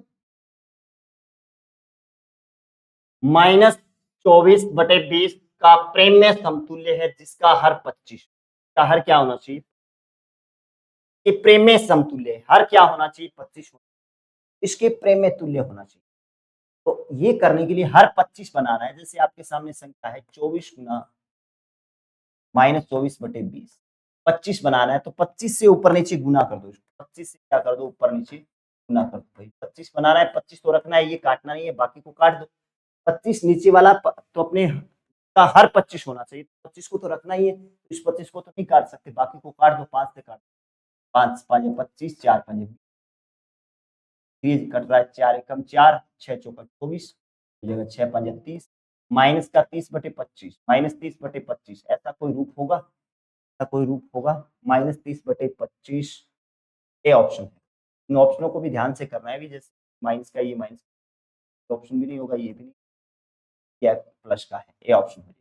-24/20 का प्रेम्य समतुल्य है जिसका हर 25, का हर क्या होना चाहिए, ये प्रेम्य समतुल्य है, हर क्या होना चाहिए, 25 होना, इसके प्रेम्य तुल्य होना चाहिए। तो ये करने के लिए हर 25 बनाना है, जैसे आपके सामने संख्या है 24 गुना -24/20, 25 बनाना है तो 25 से ऊपर नीचे गुना कर दो, 25 से क्या कर दो, ऊपर नीचे गुना कर दो। भाई 25 बनाना है, 25 तो रखना है, ये काटना नहीं है, बाकी को काट दो। 25 नीचे वाला तो अपने का हर 25 होना चाहिए, 25 को तो रखना ही है, इस 25 को तो नहीं काट सकते, बाकी को काट दो, 5 से काट दो, 5 5 25, 4 5 ये कट रहा है, 4 एकम 4, 6 चौका 24 हो जाएगा, 6 5 30, माइनस का 30/25, -30/25, ऐसा कोई रूप होगा, ऐसा कोई रूप होगा, -30/25 ए ऑप्शन है। इन ऑप्शनों को भी ध्यान से करना है भी, जैसे माइनस का ये माइनस ऑप्शन भी नहीं होगा, ये भी नहीं, ये प्लस का है, ए ऑप्शन है।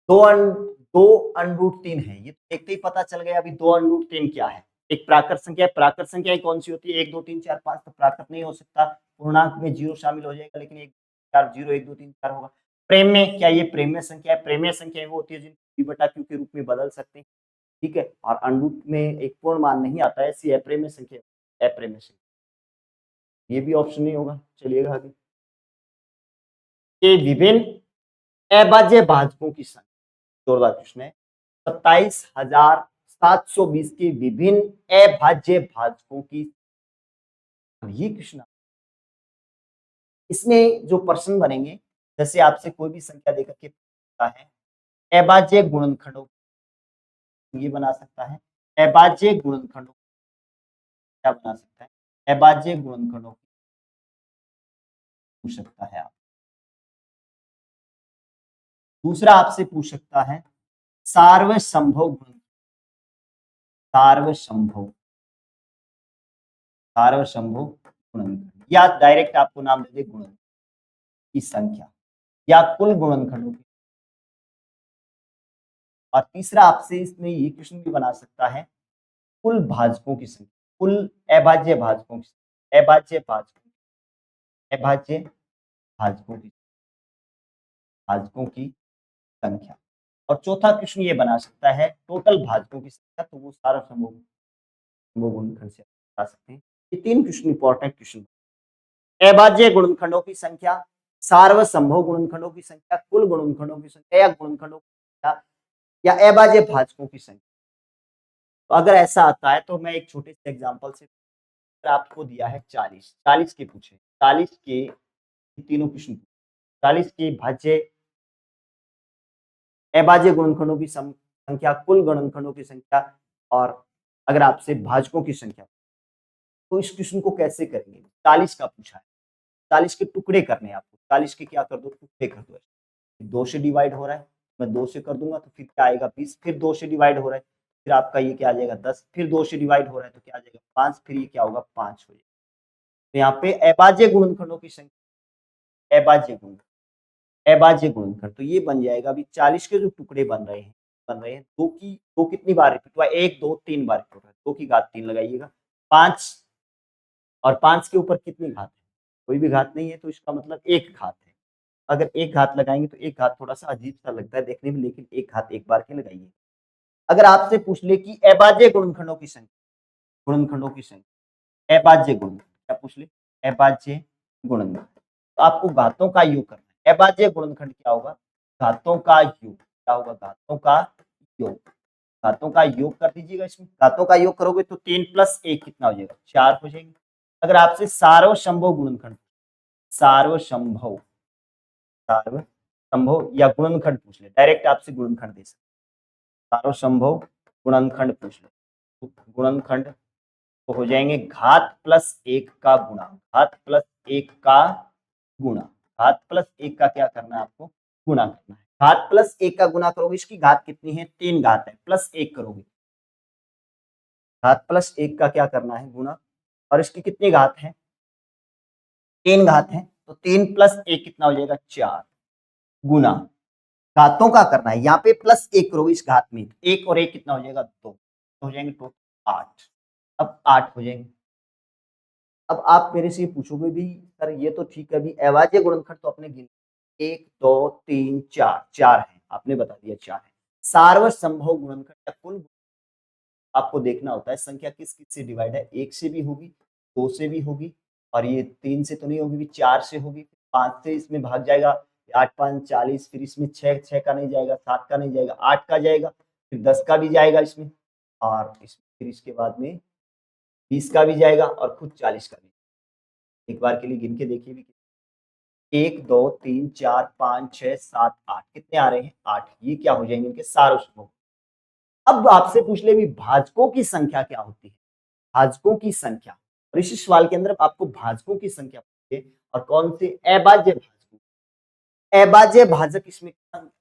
दो √3 है, ये देखते ही पता चल गया अभी 2√3 क्या है। एक प्राकृत संख्या है, प्राकृत संख्या कौन सी होती है, 1 2 3 4 5, तो प्राकृत नहीं हो सकता, पूर्णांक में 0 शामिल हो जाएगा, लेकिन 1 4 0 1 2 3 4 होगा। प्रेम में क्या ये प्रेम्य संख्या है, प्रेम्य संख्या वो होती है जिनको p/q के रूप में बदल सकते हैं, ठीक है, और अनरूट में एक पूर्ण मान नहीं आता है, ऐसी अप्रेम्य संख्या, अप्रेम्य संख्या, ये भी ऑप्शन नहीं होगा। चलिएगा आगे, के विभिन्न अभाज्य भाजकों की संख्या, जोरदार प्रश्न है, 27,720 के विभिन्न अभाज्य भाजकों की, ये क्वेश्चन, इसमें जो प्रश्न बनेंगे, जैसे आपसे कोई भी संख्या देकर के पूछता है अभाज्य गुणनखंडों, ये बना सकता है अभाज्य गुणनखंडों, क्या बना सकता है, अभाज्य गुणनखंडों पूछ सकता है आप। दूसरा आपसे पूछ सकता है सार्वसंभव गुणन, सार्वसंभव, सार्वसंभव गुणनखंड, या डायरेक्ट आपको नाम दे दे गुणन की संख्या, या कुल गुणनखंडों की। और तीसरा आपसे इसमें ये क्वेश्चन भी बना सकता है कुल भाजकों की संख्या, कुल अभाज्य भाजकों की, अभाज्य भाजकों, अभाज्य भाजकों की, भाजकों की संख्या। और चौथा क्वेश्चन ये बना सकता है टोटल भाजकों की संख्या, तो वो सारा समूह गुणनखंड से बता सकते हैं। ये 3 क्वेश्चन इंपॉर्टेंट क्वेश्चन, अभाज्य गुणनखंडों की संख्या, सार्वसंभव गुणनखंडों की संख्या, कुल गुणनखंडों की संख्या, या गुणनखंडों की संख्या, या अभाज्य भाजकों की संख्या। तो अगर ऐसा आता है तो मैं एक छोटे से एग्जांपल से, आपको दिया है 40, 40 के पूछे, 40 के तीनों क्वेश्चन, 40 के भाज्य अभाज्य गुणनखंडों की संख्या, कुल गुणनखंडों की संख्या, और अगर आपसे भाजकों की संख्या, तो इस क्वेश्चन को कैसे करेंगे, 40 का पूछा है, 40 के टुकड़े करने हैं आपको, 40 के क्या कर दो, टुकड़े कर दो। 2 से डिवाइड हो रहा है, मैं 2 से कर दूंगा तो फिर क्या आएगा 20, फिर 2 से डिवाइड हो रहा है, फिर आपका ये क्या आ जाएगा 10, फिर 2 से डिवाइड हो रहा है तो क्या आ जाएगा 5, फिर ये क्या होगा 5 हो जाएगा। तो यहाँ पे अभाज्य गुणनखंडों की संख्या, अभाज्य गुणनखंड तो ये बन जाएगा अभी 40 के जो टुकड़े बन रहे हैं दो की, दो कितनी बार रिपीट हुआ, 1 2 3 बार रिपीट हुआ, 2 की घात 3 लगाइएगा, 5 और 5 के ऊपर कितनी घात है, कोई भी घात नहीं है तो इसका मतलब एक घात है। अगर एक घात लगाएंगे तो एक घात थोड़ा सा अजीब सा लगता है देखने में, लेकिन एक घात एक बार के लगाइए। अगर आपसे पूछ ले कि अभाज्य गुणनखंडों की संख्या, अभाज्य गुणनखंड क्या पूछ ले, अभाज्य गुणनखंड, तो आपको घातों का योग करना है। अभाज्य गुणनखंड क्या होगा, घातों का योग, क्या होगा, घातों का योग, घातों का योग कर दीजिएगा। इसमें घातों का योग करोगे तो 3 + 1 कितना हो जाएगा, 4 हो जाएंगे। अगर आपसे सार्वसंभव गुणनखंड, सार्वसंभव सार्वसंभव या गुणनखंड पूछ ले, डायरेक्ट आपसे गुणनखंड दे सकते, सार्वसंभव गुणनखंड पूछ ले, तो गुणनखंड तो हो जाएंगे घात प्लस 1 का गुणा, घात प्लस 1 का गुणा, घात प्लस 1 का क्या करना है आपको, गुणा करना है। घात प्लस 1 का गुणा करोगे, इसकी घात कितनी है, 3 घात है, प्लस 1 करोगे, घात प्लस 1 का क्या करना है, गुणा, और इसकी कितनी घात है, 3 घात है, तो 3 + 1 कितना हो जाएगा, 4 गुना, घातों का करना है, यहाँ पे प्लस 1 करोगे इस घात में, 1 और 1 कितना हो जाएगा, 2, तो हो जाएंगे टोटल 8, अब 8 हो जाएंगे। अब आप मेरे से पूछोगे भी सर ये तो ठीक है, अभी अभाज्य गुणनखंड तो अपने गिने 1 2 3 4, 4 है, आपने बता दिया 4 है। सार्वसंभव गुणनखंड या कुल आपको देखना होता है संख्या किस किस से डिवाइड है, 1 से भी होगी, 2 से भी होगी, और ये 3 से तो नहीं होगी, 4 से होगी, 5 से इसमें भाग जाएगा, 8 5 40, फिर इसमें 6 6 का नहीं जाएगा, 7 का नहीं जाएगा, 8 का जाएगा, फिर 10 का भी जाएगा इसमें, और फिर इसके बाद में 20 का भी जाएगा और खुद 40 का भी। एक बार के लिए गिन के देखिए भी, 1 2 3 4 5 6 7 8 कितने आ रहे हैं, 8, ये क्या हो जाएंगे इनके सार्वसंभव। अब आपसे पूछ ले भी भाजकों की संख्या क्या होती है, भाजकों की संख्या, और इस सवाल के अंदर आपको भाजकों की संख्या पूछे और कौन से अभाज्य भाजक, अभाज्य भाजक इसमें,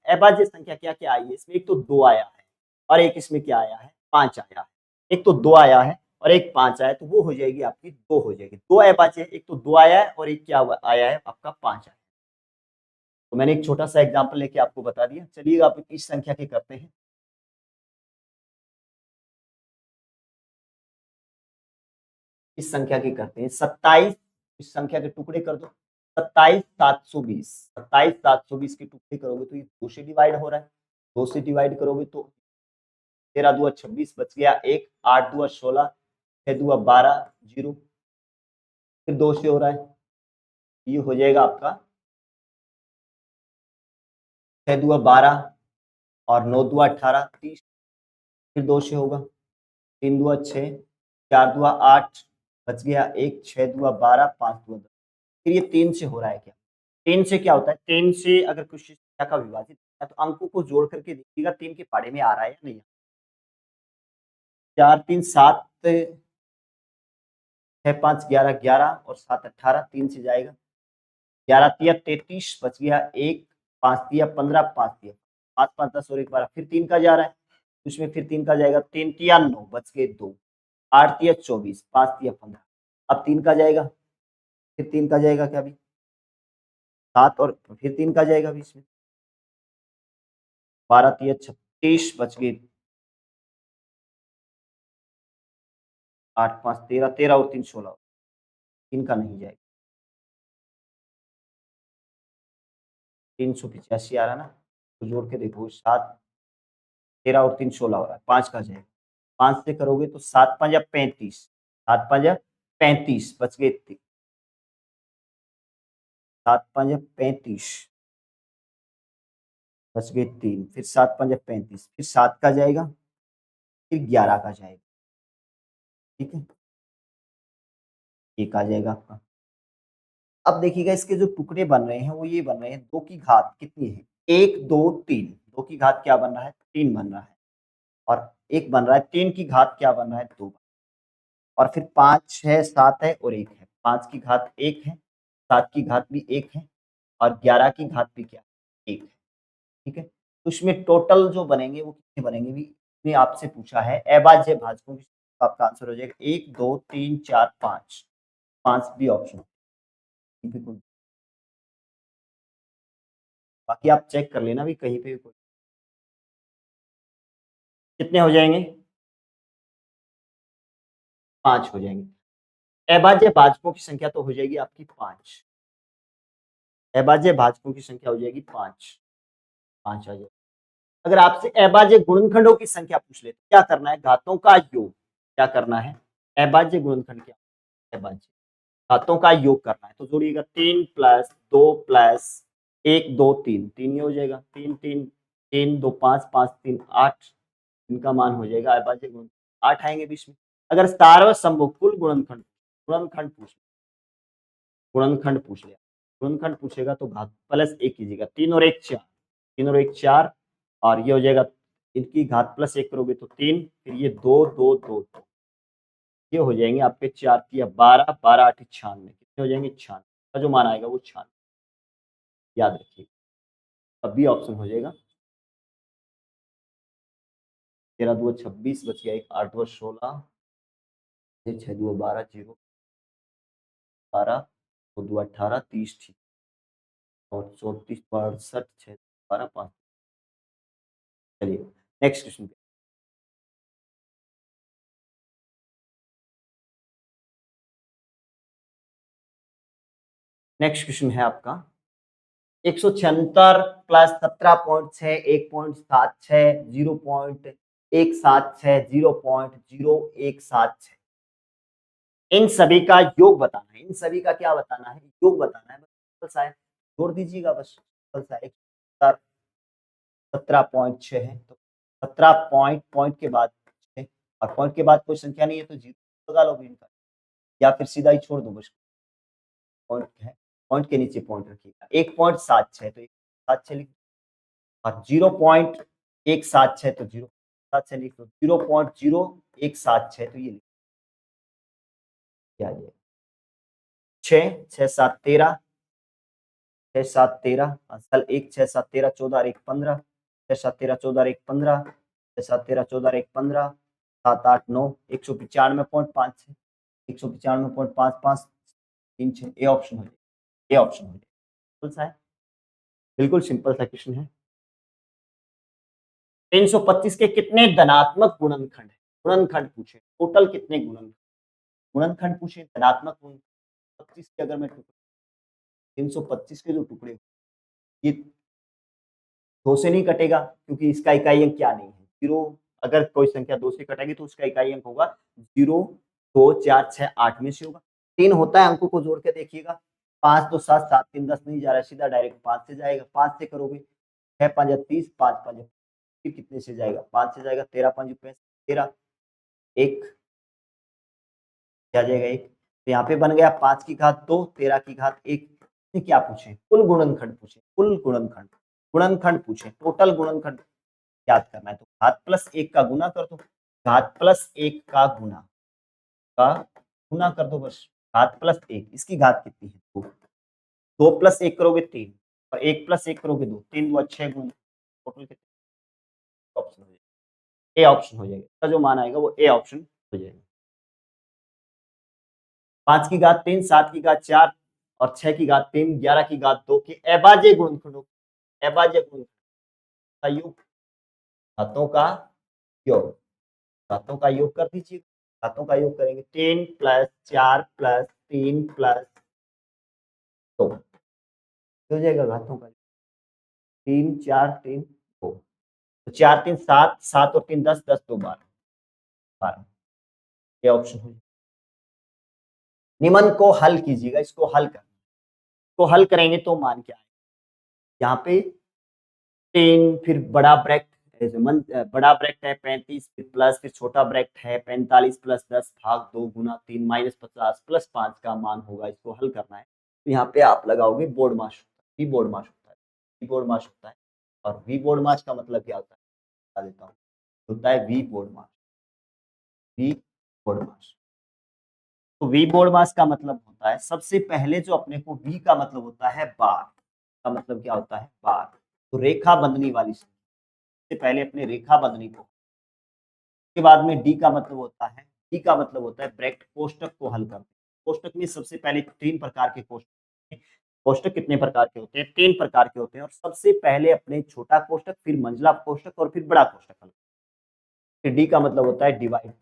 अभाज्य संख्या क्या क्या आई है इसमें, एक तो 2 आया है और एक इसमें क्या आया है, 5 आया है, एक तो 2 आया है और एक 5 आया है, तो वो हो जाएगी आपकी 2 हो जाएगी, 2 अभाज्य, एक तो 2 आया है और एक क्या आया है आपका 5 आया है। तो मैंने एक छोटा सा एग्जाम्पल लेके आपको बता दिया, चलिए आप इस संख्या के करते हैं। इस संख्या के करते हैं 27, इस संख्या के टुकड़े कर दो, 27 720 के टुकड़े करोगे तो ये 2 से डिवाइड हो रहा है, 2 से डिवाइड करोगे तो 13 दूआ 26 बच गया 1, 8 दूआ 16, 6 दूआ 12, 0, फिर 2 से हो रहा है, ये हो जाएगा आपका 6 दूआ 12 और 9 दूआ 18 30, फिर 2 से होगा, 3 दूआ 6, 4 दूआ 8 बच गया 1, 6 दूआ 12, 5 दूआ 10, फिर ये 3 से हो रहा है क्या, 3 से क्या होता है, 3 से अगर कुछ संख्या का विभाजित है तो अंकों को जोड़ करके देखिएगा 3 के पाड़े में आ रहा है या नहीं, 4 3 7, 6 5 11 11 और 7 18, 3 से जाएगा, 11 तिया 33 बच गया 1, 5 तिया 15, 5 तिया 5 5 10 और 1 12, फिर 3 का जा रहा है, उसमें फिर 3 का जाएगा, 3 तिया 9 बच गए 2, 8 तिया 24, 5 तिया 15, अब 3 का जाएगा, फिर 3 का जाएगा क्या अभी 7, और फिर 3 का जाएगा अभी इसमें, 12 तिया 36 बच गए 8 5 13, 13 और 3 16, 3 का नहीं जाएगा, 385 आ रहा ना, तो जोड़ के देखो 7 13 और 3 16 हो रहा है, 5 का जाएगा, 5 से करोगे तो 7 5 35, 7 5 35 बच गए 7 5 35 बच गए 3, फिर 7 5 35, फिर 7 का जाएगा, फिर 11 का जाएगा, ठीक है, 1 आ जाएगा आपका। अब देखिएगा इसके जो टुकड़े बन रहे हैं वो ये बन रहे हैं, 2 की घात कितनी है, 1 2 3, 2 की घात क्या बन रहा है, 3 बन रहा है, और एक बन रहा है 3 की घात क्या बन रहा है, 2, और फिर 5 6 7 है और 1 है, 5 की घात 1 है 7 की घात भी 1 है और 11 की घात भी क्या 1 है, ठीक है। तो इसमें टोटल जो बनेंगे वो कितने बनेंगे भी इसने आपसे पूछा है अभाज्य भाजकों की, तो आपका आंसर हो जाएगा 1 2 3 4 5, 5 बी ऑप्शन। बिल्कुल, बाकी आप चेक कर लेना भी कहीं पे कोई कितने हो जाएंगे, 5 हो जाएंगे। अभाज्य भाजकों की संख्या तो हो जाएगी आपकी 5, अभाज्य भाजकों की संख्या हो जाएगी 5, 5 आ जाएगी। अगर आपसे अभाज्य गुणनखंडों की संख्या पूछ ले तो क्या करना है, घातों का योग क्या करना है, अभाज्य गुणनखंड क्या, अभाज्य घातों का योग करना है, तो जोड़िएगा 3 प्लस 2 प्लस 1 2 3, 3 ये हो जाएगा, 3 3 3 2 5 5 3 8, इनका मान हो जाएगा अभाज्य गुण 8 आएंगे बीच में। अगर सार्वसम्भव कुल गुणनखंड, गुणनखंड पूछ गुणनखंड पूछ लिया, गुणनखंड पूछेगा तो घात प्लस 1 कीजिएगा, 3 और 1 4, 3 और 1 4 और ये हो जाएगा, इनकी घात प्लस 1 करोगे तो 3, फिर ये 2 2 2 2, ये हो जाएंगे आपके 4 की 12 12 8 96, कितने हो जाएंगे 96, का जो मान आएगा वो 96, याद रखिए। अब बी ऑप्शन हो जाएगा, 13 2 26 बच गया, एक 8 2 16, 6 2 12 0 12, 2 2 18 30 ठीक, और 34 62 6 12 5। चलिए नेक्स्ट क्वेश्चन, नेक्स्ट क्वेश्चन है आपका 176 प्लस 17.6 1.76 0.176 0.017, इन सभी का योग बताना है, इन सभी का क्या बताना है, योग बताना है, बस सा है, जोड़ दीजिएगा बस, सा है 17.6 है तो 17 पॉइंट पॉइंट के बाद 6 और पॉइंट के बाद कोई संख्या नहीं है तो जीरो लगा लो इनका, या फिर सीधा ही छोड़ दो बस, पॉइंट है, पॉइंट के नीचे पॉइंट रखिएगा, 1.76 तो 1.76 लिख, और 0.176 तो 0.76 लिख दो, 0.0176 तो ये लिख, क्या आ जाएगा 6 6 7 13, 6 7 13 सल 1 6 7 13 14 और 1 15, 6 7 13 14 और 1 15, 6 7 13 14 और 1 15, 7 8 9 195.5, 195.55 3 6, ए ऑप्शन हो जाएगा, ए ऑप्शन हो जाएगा, सिंपल सा है, बिल्कुल सिंपल सा क्वेश्चन है। 325 के कितने धनात्मक गुणनखंड है, गुणनखंड पूछे, टोटल कितने गुणनखंड, गुणनखंड पूछे धनात्मक गुणनखंड, 25 के अगर मैं 325 के जो टुकड़े, ये 2 से नहीं कटेगा क्योंकि इसका इकाई अंक क्या नहीं है, जीरो, अगर कोई संख्या 2 से कटेगी तो उसका इकाई अंक होगा 0 2 4 6 8 में से होगा, 3 होता है, अंकों को जोड़ के देखिएगा, 5 2 7 7 3 10 नहीं जा रहा है, सीधा डायरेक्ट 5 से जाएगा, 5 से करोगे 6 5 30, 5 5 फिर कितने से जाएगा, 5 से जाएगा, 13 5 13, 1 क्या जाएगा 1, तो यहाँ पे बन गया 5 की घात 2 13 की घात 1, क्या पूछे, कुल गुणनखंड पूछे, कुल गुणनखंड, गुणनखंड पूछे, टोटल गुणनखंड याद करना है, तो घात प्लस 1 का गुना कर दो, घात प्लस 1 का गुना कर दो बस, घात प्लस 1, इसकी घात कितनी है 2, 2 प्लस 1 करोगे 3 और 1 प्लस 1 करोगे 2, 3 2 6 गुना, टोटल कितने ऑप्शन हो जाएगा, ए ऑप्शन हो जाएगा, इसका जो मान आएगा वो ए ऑप्शन हो जाएगा। 5 की घात 3 7 की घात 4 और 6 की घात 3 11 की घात 2 के अभाज्य गुणनखंडों, अभाज्य गुणनखंड का योग, घातों का योग, घातों का योग कर दीजिए, घातों का योग करेंगे 3 प्लस 4 प्लस 3 प्लस 2, हो जाएगा घातों का 3 4 3 2, तो 4 3 7 7 और 3 10 10 2 12 12, ये ऑप्शन हो जाएगा। निम्न को हल कीजिएगा, इसको हल कर, इसको हल करेंगे तो मान क्या है, यहाँ पे 3 फिर बड़ा ब्रैकेट, बड़ा ब्रैकेट है 35 फिर प्लस फिर छोटा ब्रैकेट है 45 प्लस 10 भाग 2 गुना 3 माइनस 50 प्लस 5 का मान होगा, इसको हल करना है, तो यहाँ पे आप लगाओगे बोर्ड मास, वी बोर्ड मास होता है, वी बोर्ड मास होता है, और वी बोर्ड मास का मतलब क्या होता है बता देता हूँ, होता है वी बोर्ड मास, वी बोर्ड मास, तो वी बोर्ड मास का मतलब होता है, सबसे पहले जो अपने को वी का मतलब होता है बार, का मतलब क्या होता है बार, तो रेखा बंधनी वाली सबसे पहले अपने रेखा बंधनी को, उसके बाद में डी का मतलब होता है, डी का मतलब होता है ब्रैकेट कोष्टक को हल करना। कोष्टक में सबसे पहले 3 प्रकार के कोष्टक होते हैं। कोष्टक कितने प्रकार के होते हैं? 3 प्रकार के होते हैं और सबसे पहले अपने छोटा कोष्टक, फिर मंझला कोष्टक और फिर बड़ा कोष्टक हल। फिर डी का मतलब होता है डिवाइड,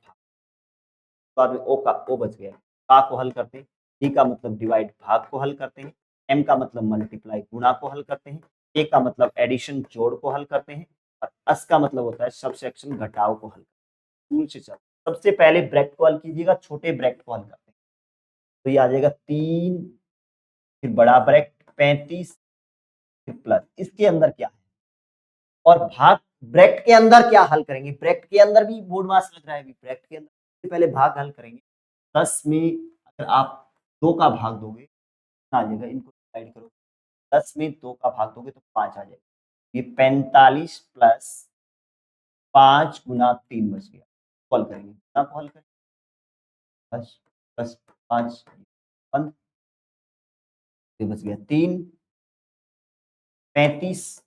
बाद में ओ का ओ बच गया, का को हल करते हैं, डी का मतलब डिवाइड भाग को हल करते हैं, एम का मतलब मल्टीप्लाई गुणा को हल करते हैं, ए का मतलब एडिशन जोड़ को हल करते हैं और एस का मतलब होता है सबसेक्शन घटाव को हल करते हैं। से चल सबसे पहले ब्रैकेट को हल कीजिएगा, छोटे ब्रैकेट को हल करते हैं, तो ये आ जाएगा 3, फिर बड़ा ब्रैकेट 35, फिर प्लस, इसके अंदर क्या है और भाग, ब्रैकेट के अंदर क्या हल करेंगे, ब्रैकेट के अंदर भी बोर्ड मास लग रहा है, ब्रैकेट के अंदर सबसे पहले भाग हल करेंगे। 10 में अगर आप 2 का भाग दोगे आ जाएगा, इनको डिवाइड करो, 10 में 2 का भाग दोगे तो 5 आ जाएगा, ये 45 प्लस 5 गुना 3 बच गया, हल करेंगे, गुना को हल करेंगे, 10 प्लस 5 बंद, ये बच गया 3, 35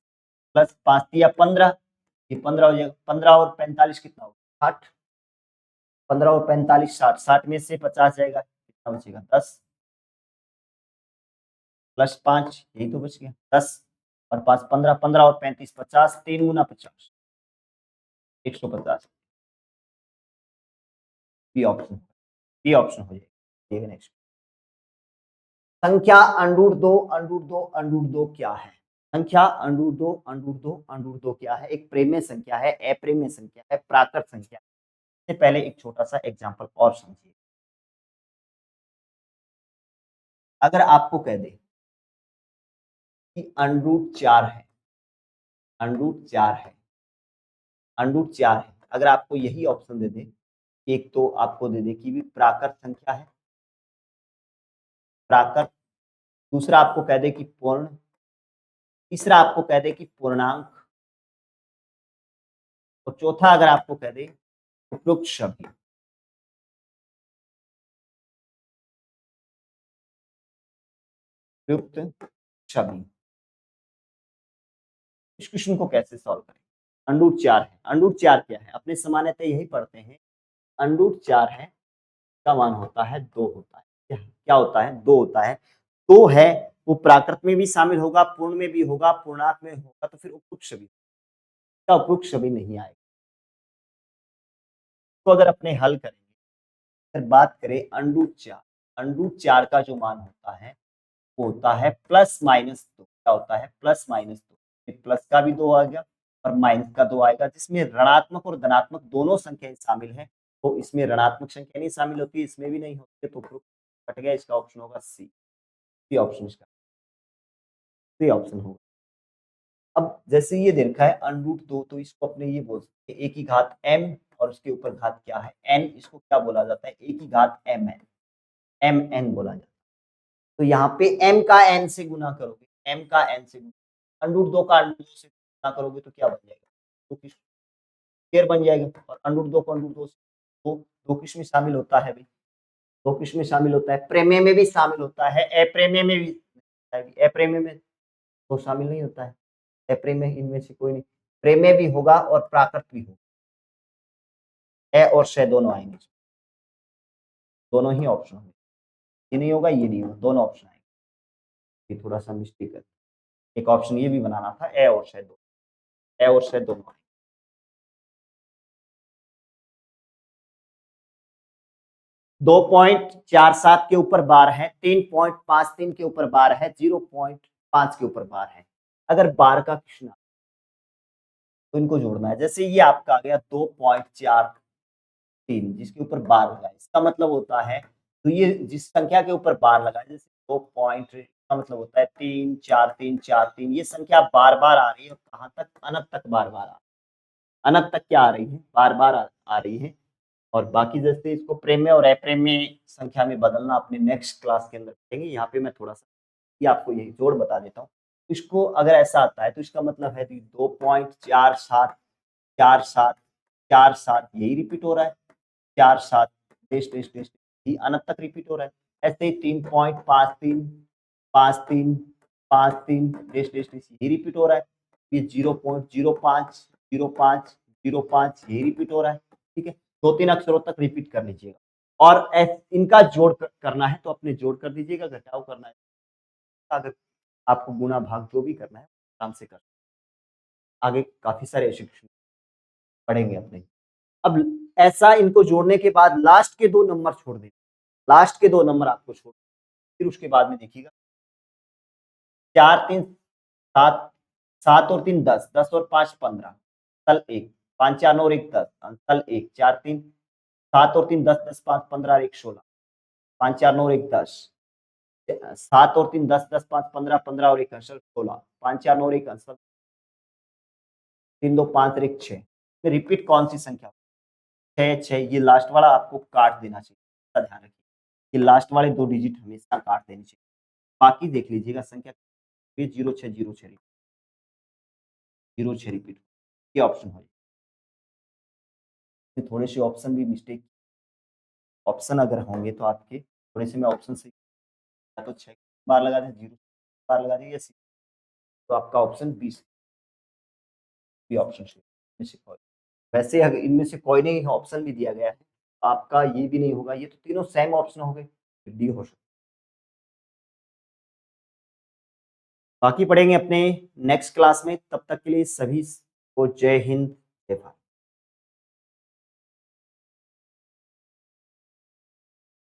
प्लस 5 दिया 15, ये 15 हो जाएगा, 15 और 45 कितना होगा 60, 15 और 45 60, 60 में से 50 जाएगा, कितना बचेगा 10 प्लस 5, यही तो बच गया 10 और 5 15, 15 और 35 50, 3 गुना 50, 150, बी ऑप्शन, बी ऑप्शन हो जाएगा। नेक्स्ट संख्या अंडूर दो अंडूर दो अंडूर दो क्या है? संख्या अंडूर दो अंडूर दो अंडूर दो क्या है? एक प्रेम्य संख्या है, अप्रेम्य संख्या है, प्राकृत संख्या है। इससे पहले एक छोटा सा एग्जांपल और समझिए। अगर आपको कह दे कि अंडरूट 4 है, अंडरूट 4 है, अंडरूट 4 है, अगर आपको यही ऑप्शन दे दे, एक तो आपको दे दे कि भी प्राकृत संख्या है, प्राकृत, दूसरा आपको कह दे कि पूर्ण, तीसरा आपको कह दे कि पूर्णांक और चौथा अगर आपको कह दे उपयुक्त सभी, उपयुक्त सभी, इस क्वेश्चन को कैसे सॉल्व करें? अंडरूट 4 है, अंडरूट 4 क्या है? अपने सामान्यतः यही पढ़ते हैं, अंडरूट 4 है का मान होता है 2 होता है, क्या होता है 2 होता है, 2 है वो प्राकृत में भी शामिल होगा, पूर्ण में भी होगा, पूर्णांक में होगा, तो फिर उपयुक्त सभी का उपयुक्त सभी नहीं आएगा। तो अगर अपने हल करेंगे, अगर बात करें अंडरूट 4 का जो मान होता है वो होता है प्लस माइनस 2, क्या होता है प्लस माइनस 2, प्लस का भी 2 आ गया और माइनस का 2 आएगा, जिसमें ऋणात्मक और धनात्मक दोनों संख्याएं शामिल हैं, तो इसमें ऋणात्मक संख्या नहीं शामिल होती, इसमें भी नहीं होती, तो प्रूफ कट गया, इसका ऑप्शन होगा सी, सी ऑप्शन, इसका सी ऑप्शन होगा। अब जैसे ये दे रखा है अंडरूट 2, तो इसको अपने ये बोल सकते हैं ए की घात m और उसके ऊपर घात क्या है n, इसको क्या बोला जाता है ए की घात m n बोला जाता है। तो यहाँ पे m का n से गुना करोगे, m का n से गुना, अंडरूट 2 का अंडरूट 2 से गुना करोगे तो क्या बन जाएगा, तो किस स्क्वायर बन जाएगा, और अंडरूट 2 को अंडरूट 2 से दो किस में शामिल होता है भाई, दो किस में शामिल होता है, प्रेम्य में भी शामिल होता है, अप्रेम्य में भी, अप्रेम्य में तो शामिल नहीं होता है, अप्रेम्य इनमें से कोई नहीं, प्रेम्य भी होगा और प्राकृत भी होगा, ए और श दोनों आएंगे, दोनों ही ऑप्शन होंगे, ये नहीं होगा ये नहीं होगा, दोनों ऑप्शन आएंगे, ये थोड़ा सा मिस्टेक है, एक ऑप्शन ये भी बनाना था, ए और श दोनों, ए और श दोनों आएंगे। 2.47 के ऊपर बार है, 3.53 के ऊपर बार है, 0.5 के ऊपर बार है, अगर बार का क्वेश्चन तो इनको जोड़ना है, जैसे ये आपका आ गया 2.43 जिसके ऊपर बार लगा, इसका मतलब होता है, तो ये जिस संख्या के ऊपर बार लगा, जैसे 2 पॉइंट का मतलब होता है 3 4 3 4 3, ये संख्या बार बार आ रही है, कहाँ तक, अनंत तक बार बार आ, अनंत तक क्या आ रही है, बार बार आ रही है। और बाकी जैसे इसको प्रेम्य और अप्रेम्य संख्या में बदलना अपने नेक्स्ट क्लास के अंदर करेंगे, यहाँ पे मैं थोड़ा सा ये आपको यही जोड़ बता देता हूँ, इसको अगर ऐसा आता है तो इसका मतलब है 2.47 4 7 4 7 यही रिपीट हो रहा है, 4 7 टेस्ट टेस्ट टेस्ट ये अनंत तक रिपीट हो रहा है। ऐसे ही 3.53 53 53 डैश डैश डैश ये रिपीट हो रहा है। ये 0.05 05 05 ये रिपीट हो रहा है। ठीक है, 2-3 अक्षरों तक रिपीट कर लीजिएगा और इनका जोड़ करना है तो अपने जोड़ कर दीजिएगा, घटाव करना है अगर आपको गुणा भाग जो भी करना है आराम से कर, आगे काफी सारे ऐसे पढ़ेंगे अपने। अब ऐसा इनको जोड़ने के बाद लास्ट के 2 नंबर छोड़ दें, लास्ट के 2 नंबर आपको छोड़, फिर उसके बाद में देखिएगा 4 3 7 7 और 3 10 10 और 5 15 तल 1 5 4 9 और 1 10 तल 1 4 3 7 और 3 10 10 5 15 और 1 16 5 4 9 और 1 10 7 और 3 10 10 5 15 15 और 1 16 5 4 9 और 1 3 2 5 और 1 6 रिपीट कौन सी संख्या 6 6 ये लास्ट वाला आपको काट देना चाहिए, इसका ध्यान रखिए ये लास्ट वाले 2 डिजिट हमेशा काट देनी चाहिए। बाकी देख लीजिएगा संख्या ये 0606 06 रिपीट ये ऑप्शन हो थोड़े से ऑप्शन भी मिस्टेक ऑप्शन अगर होंगे तो आपके थोड़े से मैं ऑप्शन से या तो 6 बार लगा दें 0 बार लगा दें या 6 तो आपका ऑप्शन 20 भी ऑप्शन में से कोई वैसे अगर इनमें से कोई नहीं ऑप्शन भी दिया गया है आपका ये भी नहीं होगा, ये तो तीनों सेम ऑप्शन हो गए, डी हो सकता। बाकी पढ़ेंगे अपने नेक्स्ट क्लास में, तब तक के लिए सभी को जय हिंद जय भारत।